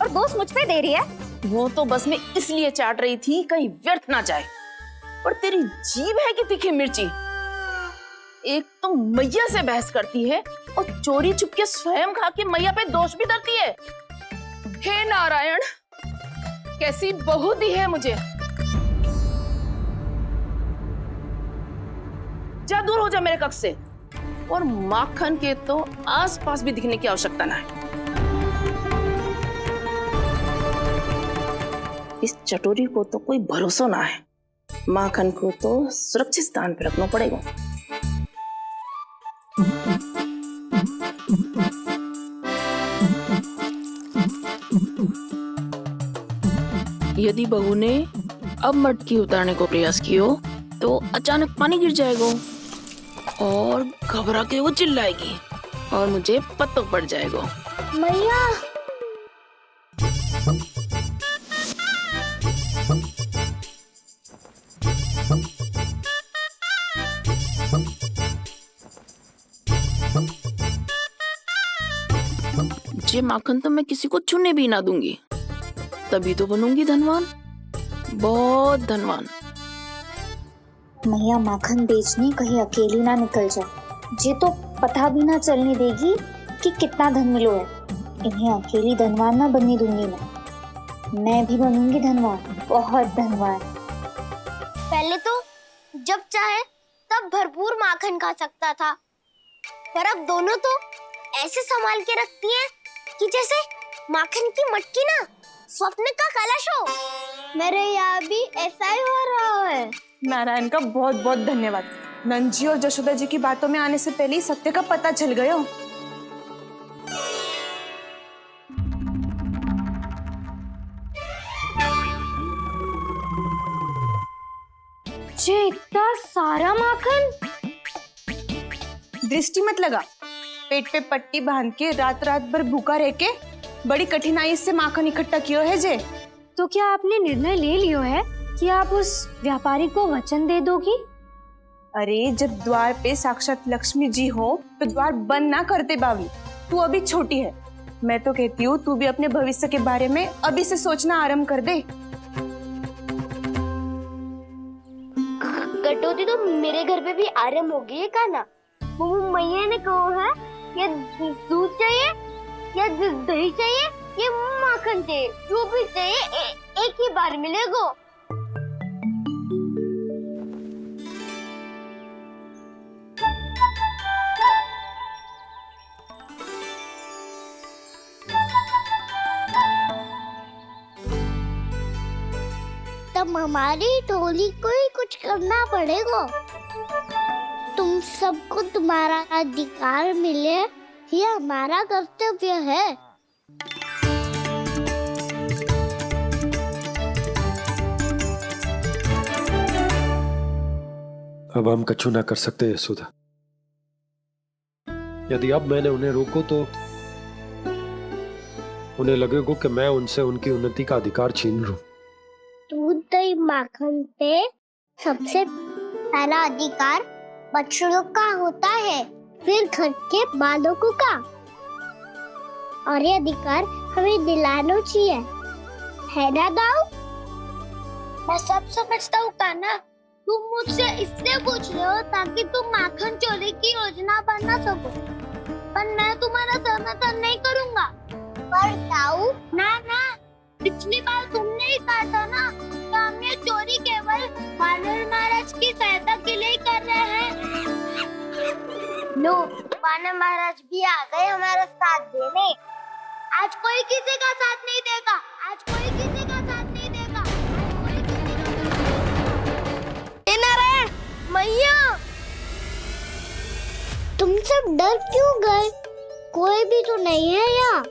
S10: और दोष मुझ पे दे रही है।
S9: वो तो बस मैं इसलिए चाट रही थी कहीं व्यर्थ ना जाए। पर तेरी जीभ है कि तीखी मिर्ची। एक तो मैया से बहस करती है और चोरी चुपके स्वयं खा के मैया पे दोष भी धरती है। हे नारायण, कैसी बहू दी है मुझे। जा दूर हो जा मेरे कक्ष से, और माखन के तो आसपास भी दिखने की आवश्यकता ना है। इस चटोरी को तो कोई भरोसा ना है। माखन को तो सुरक्षित स्थान पर रखना पड़ेगा। यदि बहू ने अब मटकी उतारने को प्रयास किया तो अचानक पानी गिर जाएगा और घबरा के वो चिल्लाएगी और मुझे पता पड़ जाएगा।
S4: मैया
S9: ये माखन तो मैं किसी को छूने भी ना दूंगी, तभी तो बनूंगी धनवान, बहुत धनवान।
S10: मैया माखन बेचने कहीं अकेली ना निकल जाए। ये तो पता भी ना चलने देगी कि कितना धन मिलो है। इन्हें अकेली धनवान ना बनने दूंगी मैं भी बनूंगी धनवान, बहुत धनवान।
S4: पहले तो जब चाहे तब भरपूर माखन खा सकता था, पर अब दोनों तो ऐसे संभाल के रखती हैं कि जैसे माखन की मटकी ना स्वप्न का कलश हो। मेरे यहाँ भी ऐसा ही हो रहा है।
S15: नारायण का बहुत बहुत धन्यवाद। नंद जी और जशोदा जी की बातों में आने से पहले ही सत्य का पता चल गया।
S10: ये इतना सारा माखन।
S15: दृष्टि मत लगा, पेट पे पट्टी बांध के रात रात भर भूखा रह के बड़ी कठिनाई से माखन इकट्ठा किया है जे।
S10: तो क्या आपने निर्णय ले लियो है कि आप उस व्यापारी को वचन दे दोगी?
S15: अरे जब द्वार पे साक्षात लक्ष्मी जी हो तो द्वार बंद ना करते बावली। तू अभी छोटी है, मैं तो कहती हूँ तू भी अपने भविष्य के बारे में अभी से सोचना आरंभ कर दे।
S4: कटौती तो मेरे घर पे भी आरंभ हो गई है काना। वो मैया ने कहा है ये दूध चाहिए या दही चाहिए ये माखन चाहिए, जो भी चाहिए एक ही बार मिलेगा। तब हमारी टोली को ही कुछ करना पड़ेगा। तुम सबको तुम्हारा अधिकार मिले, ये हमारा कर्तव्य है।
S6: अब हम कछु ना कर सकते यशोदा। यदि अब मैंने उन्हें रोको तो उन्हें लगेगा कि मैं उनसे उनकी उन्नति का अधिकार छीन लूं।
S4: दूध दही माखन पे सबसे पहला अधिकार बच्चों का होता है, फिर घर के बालकों का, और ये अधिकार हमें दिलाना चाहिए, है ना दाऊ? मैं सब समझता हूँ कान्हा, तुम मुझसे इसलिए पूछ रहे हो ताकि तुम माखन चोरी की योजना बना सको, पर मैं तुम्हारा समर्थन नहीं करूँगा। पर दाऊ ना, पिछली बार तुमने ही कहा था ना कि हम ये चोरी केवल वानर महाराज की सहायता के लिए कर रहे हैं। लो, वानर महाराज भी आ गए हमारा साथ देने। आज कोई किसी का साथ नहीं देगा, आज कोई किसी का साथ नहीं देगा, आज कोई किसी का। नारायण, मैया, तुम सब डर क्यों गए? कोई भी तो नहीं है यहाँ।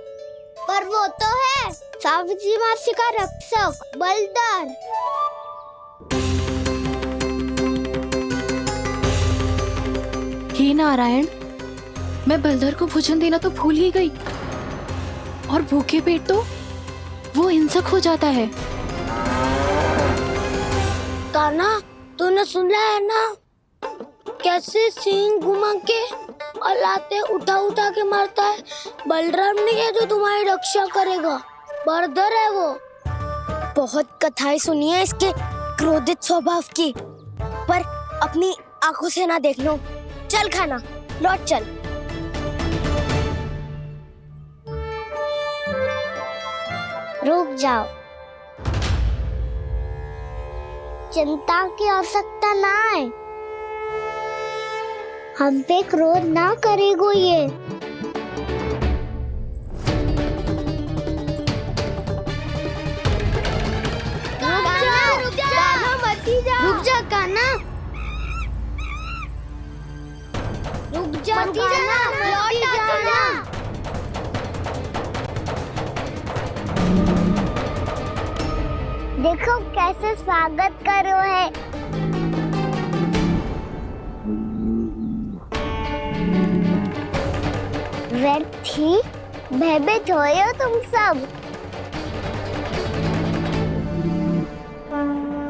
S4: पर वो तो है सावित्री मासी का रक्षक बलदार।
S2: हे नारायण, मैं बलदर को भोजन देना तो भूल ही गई, और भूखे पेट तो वो हिंसक हो जाता है।
S4: कान्हा, तूने सुना है ना कैसे सींग घुमा के और लाते उठा के मारता है? बलराम नहीं है जो तुम्हारी रक्षा करेगा, बलदर है वो। बहुत कथाएं सुनी है इसके क्रोधित स्वभाव की, पर अपनी आंखों से ना देख लो। चल खाना, लौट चल। रुक जाओ, चिंता की आवश्यकता ना है, हम पे क्रोध ना करेगो ये। रुक जा कान्हा, रुक जा कान्हा, लौट जाना। देखो कैसे स्वागत करो है। व्यर्थ ही भयभीत हुए हो तुम सब।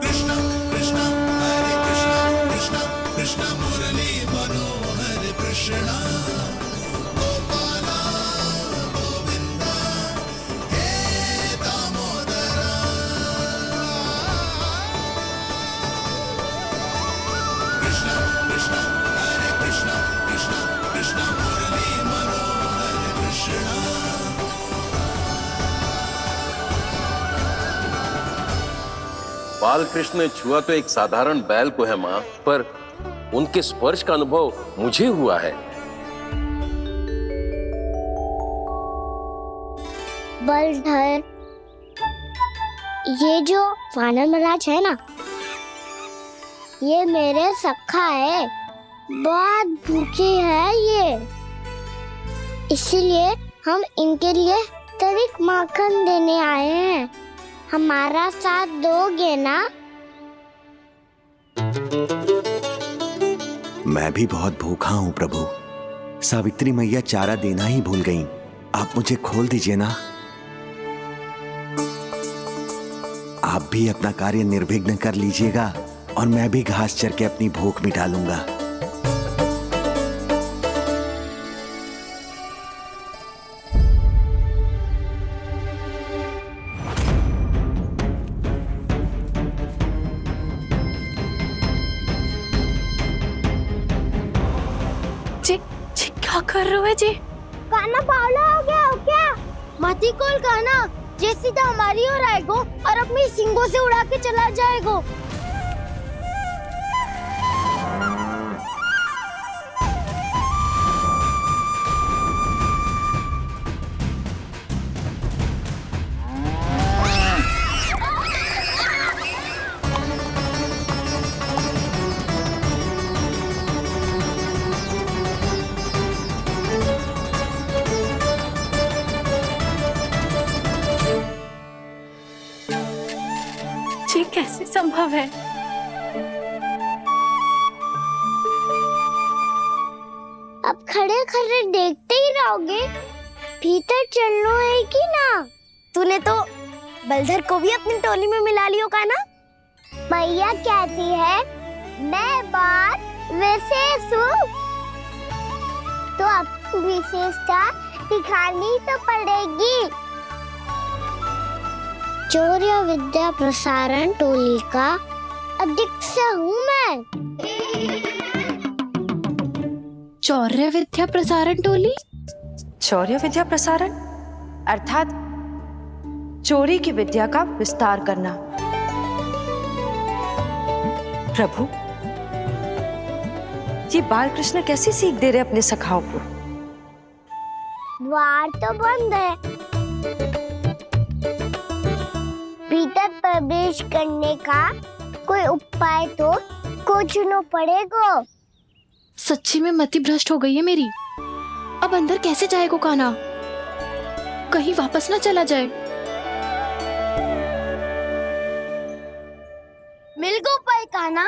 S1: कृष्णा कृष्णा हरे कृष्णा कृष्णा कृष्णा मुरली मनोहर कृष्णा गोपाला गोविंदा हे दामोदरा। कृष्णा कृष्णा हरे कृष्णा कृष्णा कृष्णा मुरली मनोहर कृष्णा।
S16: बाल कृष्ण ने छुआ तो एक साधारण बैल को है माँ, पर उनके स्पर्श का अनुभव मुझे हुआ है।
S4: बलधर, ये जो वानर महाराज है ना, ये मेरे सखा है, बहुत भूखे हैं ये, इसीलिए हम इनके लिए तनिक माखन देने आए हैं। हमारा साथ दोगे ना?
S14: मैं भी बहुत भूखा हूँ प्रभु। सावित्री मैया चारा देना ही भूल गईं। आप मुझे खोल दीजिए ना। आप भी अपना कार्य निर्विघ्न कर लीजिएगा और मैं भी घास चर के अपनी भूख मिटा लूंगा।
S2: जी क्या कर रहे हो जी?
S4: काना पावला हो गया हो क्या? मती कोल काना, जे सीधा हमारी ओर आएगो और अपनी सींगों से उड़ा के चला जाएगो।
S2: जी कैसे संभव है?
S4: अब खड़े खड़े देखते ही रहोगे? भीतर चलना है कि ना? तूने तो बलधर को भी अपनी टोली में मिला लियो का ना? भैया कहती है मैं बात विशेष हूँ, तो अब विशेषता दिखानी तो पड़ेगी। चौर्य विद्या प्रसारण टोली का अध्यक्ष हूँ मैं।
S2: चौर्य विद्या प्रसारण टोली?
S15: चौर्य विद्या प्रसारण अर्थात चोरी की विद्या का विस्तार करना। प्रभु, ये बाल कृष्ण कैसी सीख दे रहे अपने सखाओं को?
S4: द्वार तो बंद है, भीतर प्रवेश करने का कोई उपाय तो खोजना पड़ेगा।
S2: सच्ची में मति भ्रष्ट हो गई है मेरी। अब अंदर कैसे जाएगा काना? कहीं वापस ना चला जाए।
S4: मिल गो उपाय काना।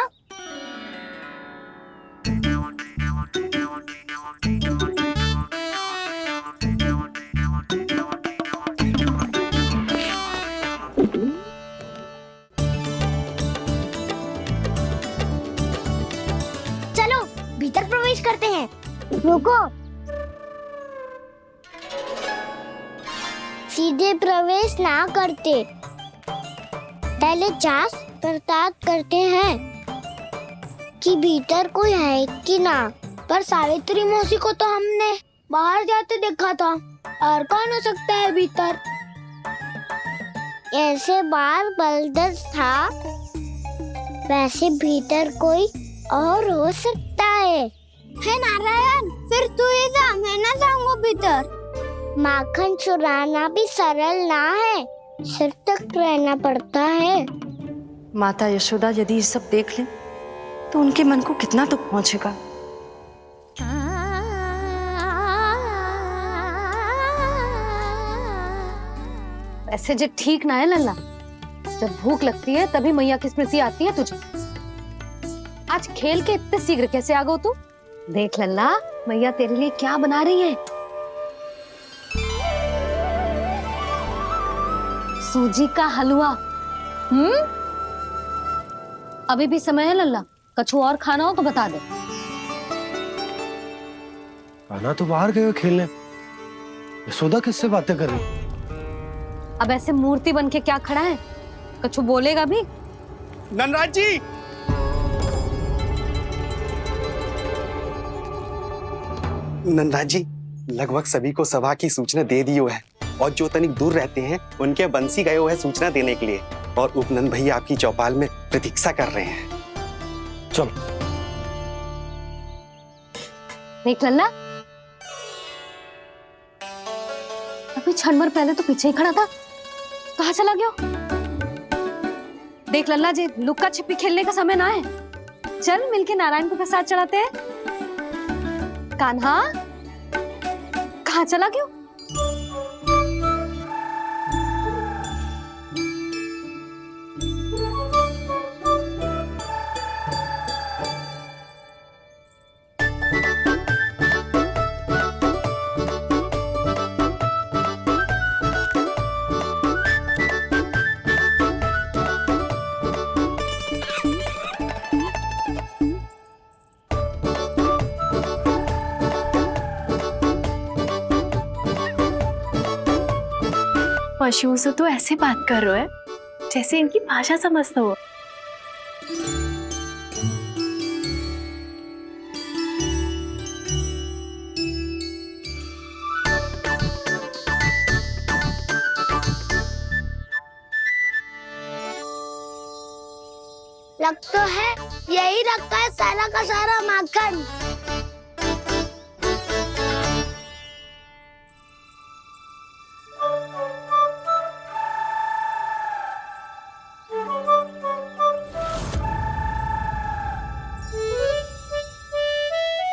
S4: चलो भीतर प्रवेश करते हैं। रुको, सीधे प्रवेश ना करते, पहले जांच पड़ताल करते हैं कि भीतर कोई है कि ना। पर सावित्री मौसी को तो हमने बाहर जाते देखा था, और कौन हो सकता है भीतर? ऐसे बार बलदर था, वैसे भीतर कोई और हो सकता है नारायण, फिर तू ही जा, मैं ना जाऊंगा भीतर। माखन चुराना भी सरल ना है, सिर तक रहना पड़ता है।
S15: माता यशोदा यदि ये सब देख लें तो उनके मन को कितना दुख पहुंचेगा।
S3: ऐसे जो ठीक ना है लल्ला। जब भूख लगती है तभी मैया की स्मृति आती है तुझे। आज खेल के इतने शीघ्र कैसे आ गो तू? देख लल्ला, मैया तेरे लिए क्या बना रही है। सूजी का हलवा। अभी भी समय है लल्ला, कछु और खाना हो तो बता दे।
S6: कान्हा तो बाहर गए खेलने, यशोदा किससे बातें कर रही?
S3: अब ऐसे मूर्ति बन के क्या खड़ा है, कछु बोलेगा भी?
S12: नंदराज जी,
S14: नंदराज जी, लगभग सभी को सभा की सूचना दे दी है और जो तनिक दूर रहते हैं उनके बंसी गए हुए हैं सूचना देने के लिए, और उपनंद भैया आपकी चौपाल में प्रतीक्षा कर रहे हैं।
S6: चलो।
S3: देख लल्ला, अभी क्षण भर पहले तो पीछे ही खड़ा था, कहाँ चला गया? देख लल्ला जी, लुक्का छिपी खेलने का समय ना है, चल मिलके नारायण को प्रसाद चढ़ाते हैं। कान्हा, कहाँ चला गया?
S2: पशुओं से तो ऐसे बात कर रहे हो जैसे इनकी भाषा समझते हो।
S4: लग तो है यही रखा है सारा का सारा माखन।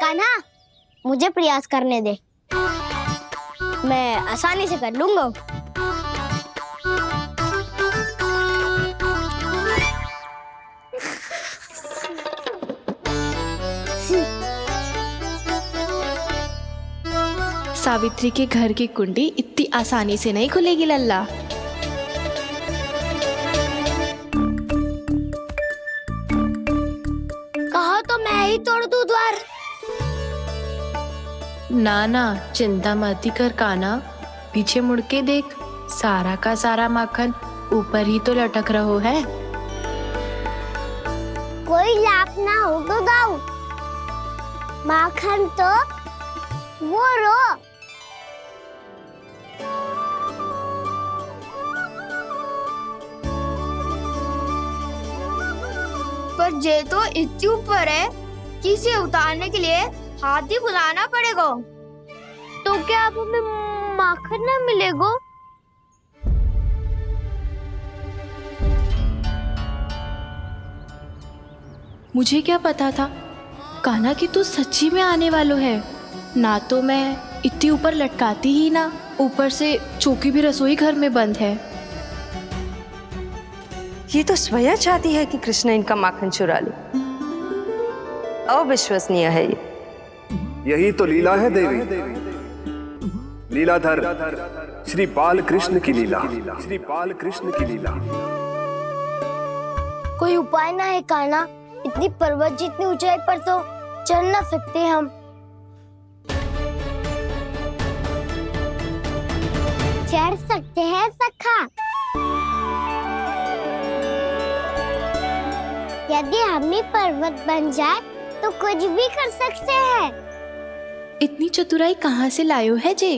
S4: कान्हा, मुझे प्रयास करने दे, मैं आसानी से कर लूंगा।
S2: सावित्री के घर की कुंडी इतनी आसानी से नहीं खुलेगी लल्ला।
S4: कहो तो मैं ही तोड़ दूं द्वार।
S2: ना ना, चिंता मत कर कान्हा, पीछे मुड़ के देख, सारा का सारा माखन ऊपर ही तो लटक रहो है।
S4: कोई लाभ ना हो तो दाऊ, माखन तो वो रो।
S17: पर जे तो इतनी ऊपर है कि इसे उतारने के लिए हाथी बुलाना पड़ेगा।
S4: तो क्या अब हमें माखन ना मिलेगा?
S2: मुझे क्या पता था कान्हा कि तू सच्ची में आने वालो है। ना तो मैं इतनी ऊपर लटकाती ही ना, ऊपर से चौकी भी रसोई घर में बंद है।
S15: ये तो स्वयं चाहती है कि कृष्ण इनका माखन चुरा ले। अविश्वसनीय है ये।
S18: यही तो लीला है देवी, लीलाधर श्री बाल कृष्ण की लीला, श्री बाल कृष्ण की लीला।
S4: कोई उपाय ना है कान्हा? इतनी पर्वत जितनी ऊंचाई पर तो चढ़ ना सकते हम। चढ़ सकते हैं सखा, यदि हम ही पर्वत बन जाए तो कुछ भी कर सकते हैं।
S2: इतनी चतुराई कहाँ से लायो है जे?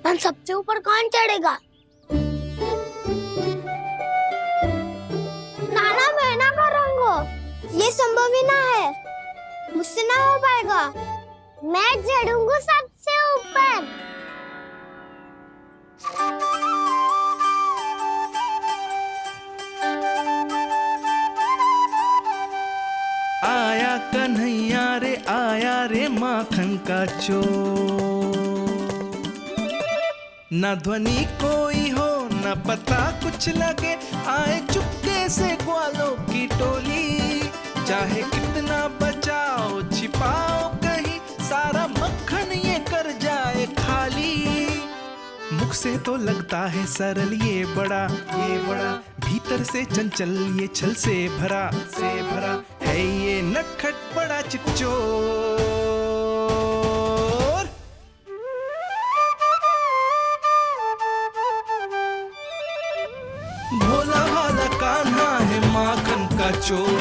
S4: हम सबसे ऊपर कौन चढ़ेगा? नाना मैं ना करूंगा, ये संभव ही ना है, मुझसे ना हो पाएगा। मैं चढ़ूंगा सबसे ऊपर।
S1: आया कन्हैया रे आया रे माखन का चोर, न ध्वनि कोई हो न पता कुछ लगे, आए चुपके से ग्वालों की टोली। चाहे कितना बचाओ छिपाओ कहीं, सारा मक्खन ये कर जाए खाली। मुख से तो लगता है सरल ये बड़ा भीतर से चंचल ये छल से भरा है ये नटखट बड़ा चिच्चोर। भोला भाला कान्हा है माखन का चोर,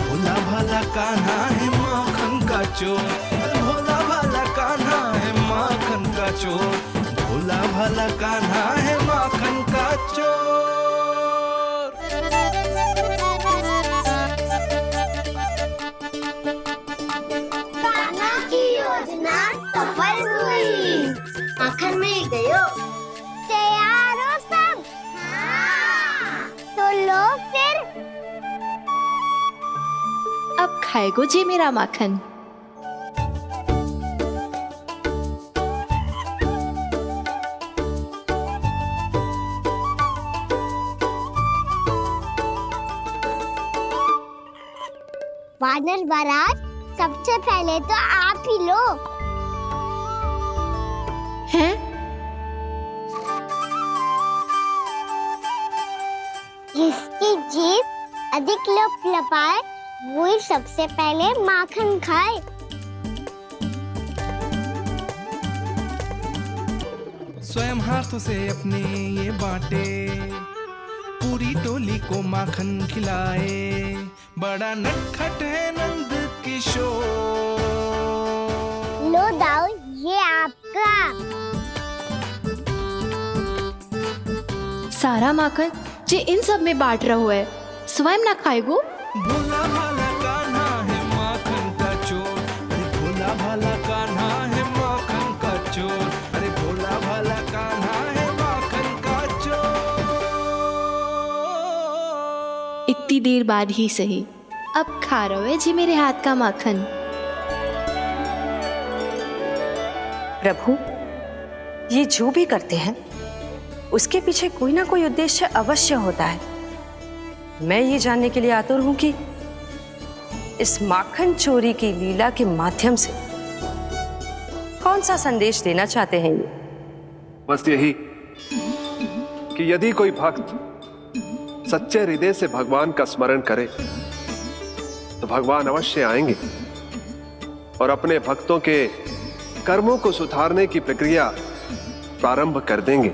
S1: भोला भाला कान्हा है माखन का चोर, भोला भाला कान्हा है माखन का चोर, भोला भाला कान्हा है माखन का चोर।
S4: कान्हा की योजना सफल हुई, माखन में गयो। तैयार हो सब? हाँ। तो लो फिर।
S2: अब खाएगो जी मेरा माखन।
S4: वानर महाराज, सबसे पहले तो आप ही लो।
S2: हैं?
S4: जिसकी जीभ अधिक लपलपाए वही सबसे पहले माखन खाए।
S1: स्वयं हाथों से अपने ये बांटे, पूरी टोली को माखन खिलाए, बड़ा नटखट है नंद किशोर।
S4: लो दाऊ, ये आपका।
S2: सारा माखन जे इन सब में बांट रहो है, स्वयं ना खाएगो।
S1: भोला भाला कान्हा है माखन का चोर, अरे भोला भाला कान्हा है माखन का चोर, अरे भोला भाला कान्हा है माखन का चोर।
S2: इतनी देर बाद ही सही, अब खा रहे है जी मेरे हाथ का माखन।
S15: प्रभु, ये जो भी करते हैं उसके पीछे कोई ना कोई उद्देश्य अवश्य होता है। मैं ये जानने के लिए आतुर हूं कि इस माखन चोरी की लीला के माध्यम से कौन सा संदेश देना चाहते हैं ये।
S18: बस यही कि यदि कोई भक्त सच्चे हृदय से भगवान का स्मरण करे तो भगवान अवश्य आएंगे और अपने भक्तों के कर्मों को सुधारने की प्रक्रिया प्रारंभ कर देंगे।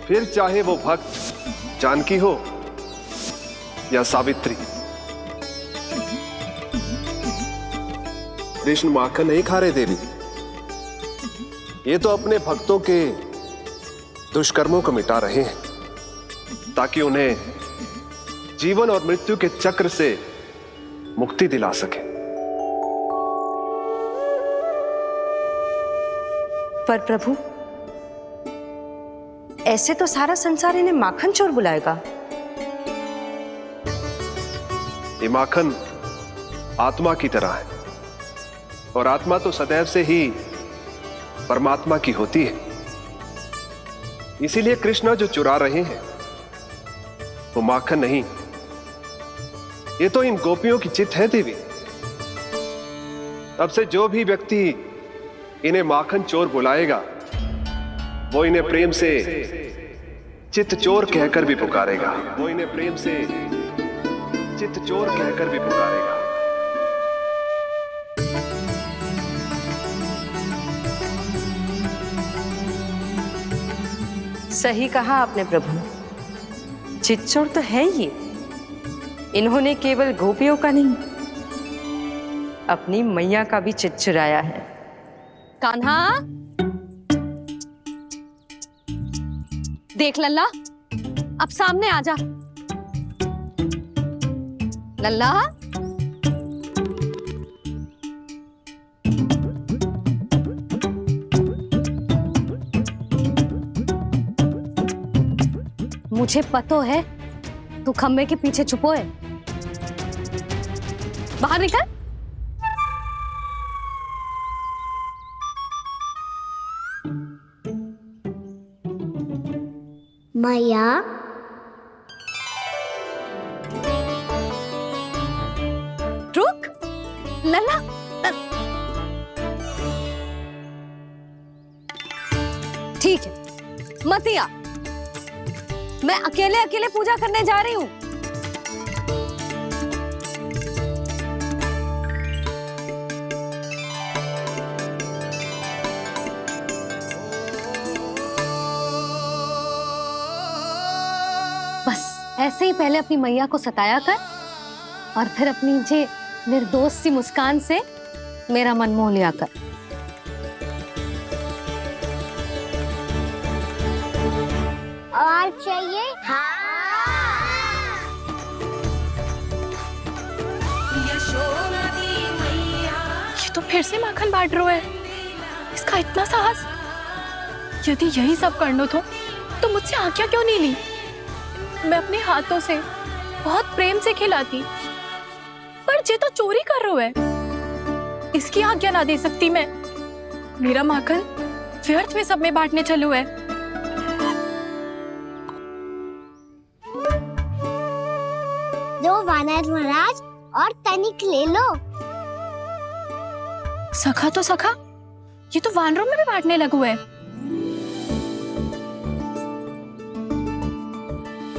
S18: फिर चाहे वो भक्त जानकी हो या सावित्री। कृष्ण माखन नहीं खा रहे देवी, ये तो अपने भक्तों के दुष्कर्मों को मिटा रहे हैं ताकि उन्हें जीवन और मृत्यु के चक्र से मुक्ति दिला सके।
S15: पर प्रभु, ऐसे तो सारा संसार इन्हें माखन चोर बुलाएगा।
S18: ये माखन आत्मा की तरह है और आत्मा तो सदैव से ही परमात्मा की होती है। इसीलिए कृष्ण जो चुरा रहे हैं वो माखन नहीं, ये तो इन गोपियों की चित है देवी। तब से जो भी व्यक्ति इन्हें माखन चोर बुलाएगा वो इन्हें प्रेम से चित चोर कहकर भी पुकारेगा, वो इन्हें प्रेम से चित चोर कहकर भी पुकारेगा।
S15: सही कहा आपने प्रभु, चितचोर तो है ये। इन्होंने केवल गोपियों का नहीं, अपनी मैया का भी चित चुराया है।
S3: कान्हा, देख लल्ला, अब सामने आ जा। लल्ला, मुझे पतो है तू खम्बे के पीछे छुपो है। बाहर निकल।
S4: मैया
S3: रुक लल्ला। ठीक है मत आ, मैं अकेले अकेले पूजा करने जा रही हूँ। बस ऐसे ही पहले अपनी मैया को सताया कर और फिर अपनी जे निर्दोष सी मुस्कान से मेरा मन मोह लिया कर।
S4: और चाहिए?
S2: ये तो फिर से माखन बांट रहा है। इसका इतना साहस। यदि यही सब करना तो मुझसे आज्ञा क्यों नहीं ली? मैं अपने हाथों से बहुत प्रेम से खिलाती, पर ये तो चोरी कर रहा है। इसकी आज्ञा ना दे सकती मैं। मेरा माखन व्यर्थ में सब में बांटने चलू है।
S4: दो वानर महाराज और तनिक ले लो।
S2: सखा तो सखा, ये तो वानरों में भी बांटने लगू है।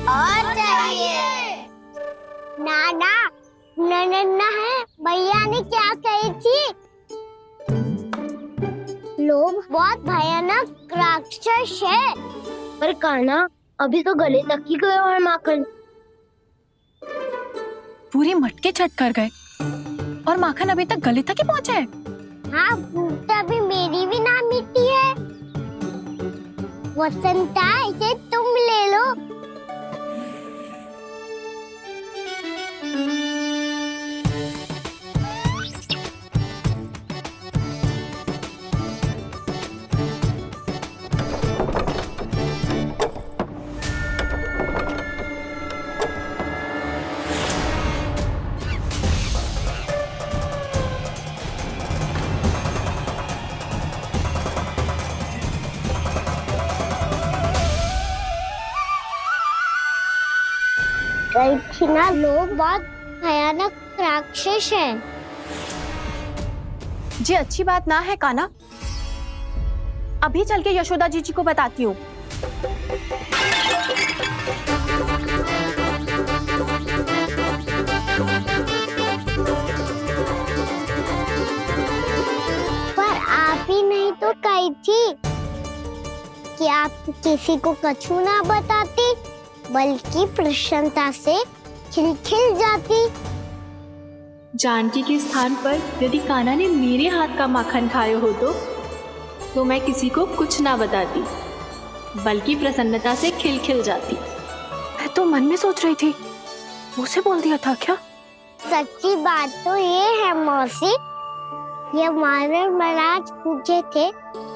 S4: और चाहिए? नाना नन्ना है, भैया ने क्या कही थी? लोभ बहुत भयानक राक्षस है। पर कान्हा अभी तो गले तक ही गया है माखन।
S2: पूरी मटके छट कर गए और माखन अभी तक गले तक ही पहुंचा है।
S4: हाँ, तभी मेरी भी ना मिट्टी है। वसंता, इसे तुम ले लो। ना लोग बहुत भयानक राक्षस है।
S2: जी अच्छी बात ना है कान्हा। अभी चल के यशोदा जी को बताती हूँ।
S4: पर आप ही नहीं तो कही थी कि आप किसी को कछु ना बताती, बल्कि प्रसन्नता से खिलखिल जाती।
S5: जानकी के स्थान पर यदि कान्हा ने मेरे हाथ का माखन खाया हो तो मैं किसी को कुछ ना बताती, बल्कि प्रसन्नता से खिलखिल जाती।
S2: मैं तो मन में सोच रही थी, मुझसे बोल दिया था क्या?
S4: सच्ची बात तो ये है मौसी, ये वानर महाराज पूछे थे,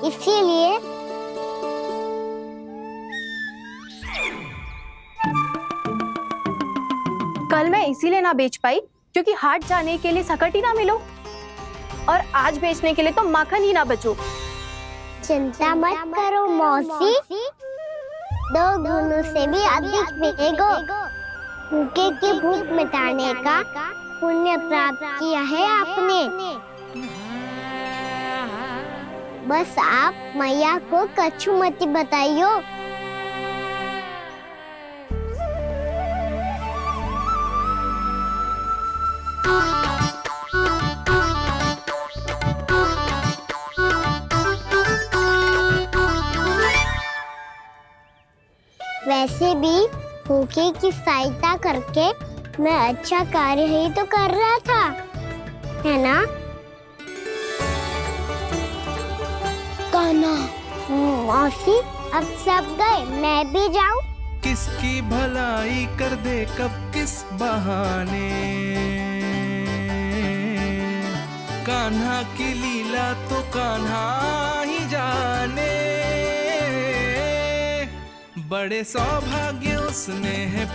S4: इसीलिए।
S2: कल मैं इसीलिए ना बेच पाई क्योंकि हाट जाने के लिए सकट ही ना मिलो, और आज बेचने के लिए तो माखन ही ना बचो।
S4: चिंता मत करो मौसी, 2 गुनों से भी अधिक मिलेगा। भूखे की भूख मिटाने का पुण्य प्राप्त किया है आपने। बस आप मैया को कछु मत बताइयो। वैसे भी भूखे की सहायता करके मैं अच्छा कार्य ही तो कर रहा था, है ना? कान्हा, मौसी अब सब गए, मैं भी जाऊं?
S1: किसकी भलाई कर दे कब किस बहाने, कान्हा की लीला तो कान्हा ही जाने। बड़े सौभाग्य उसने है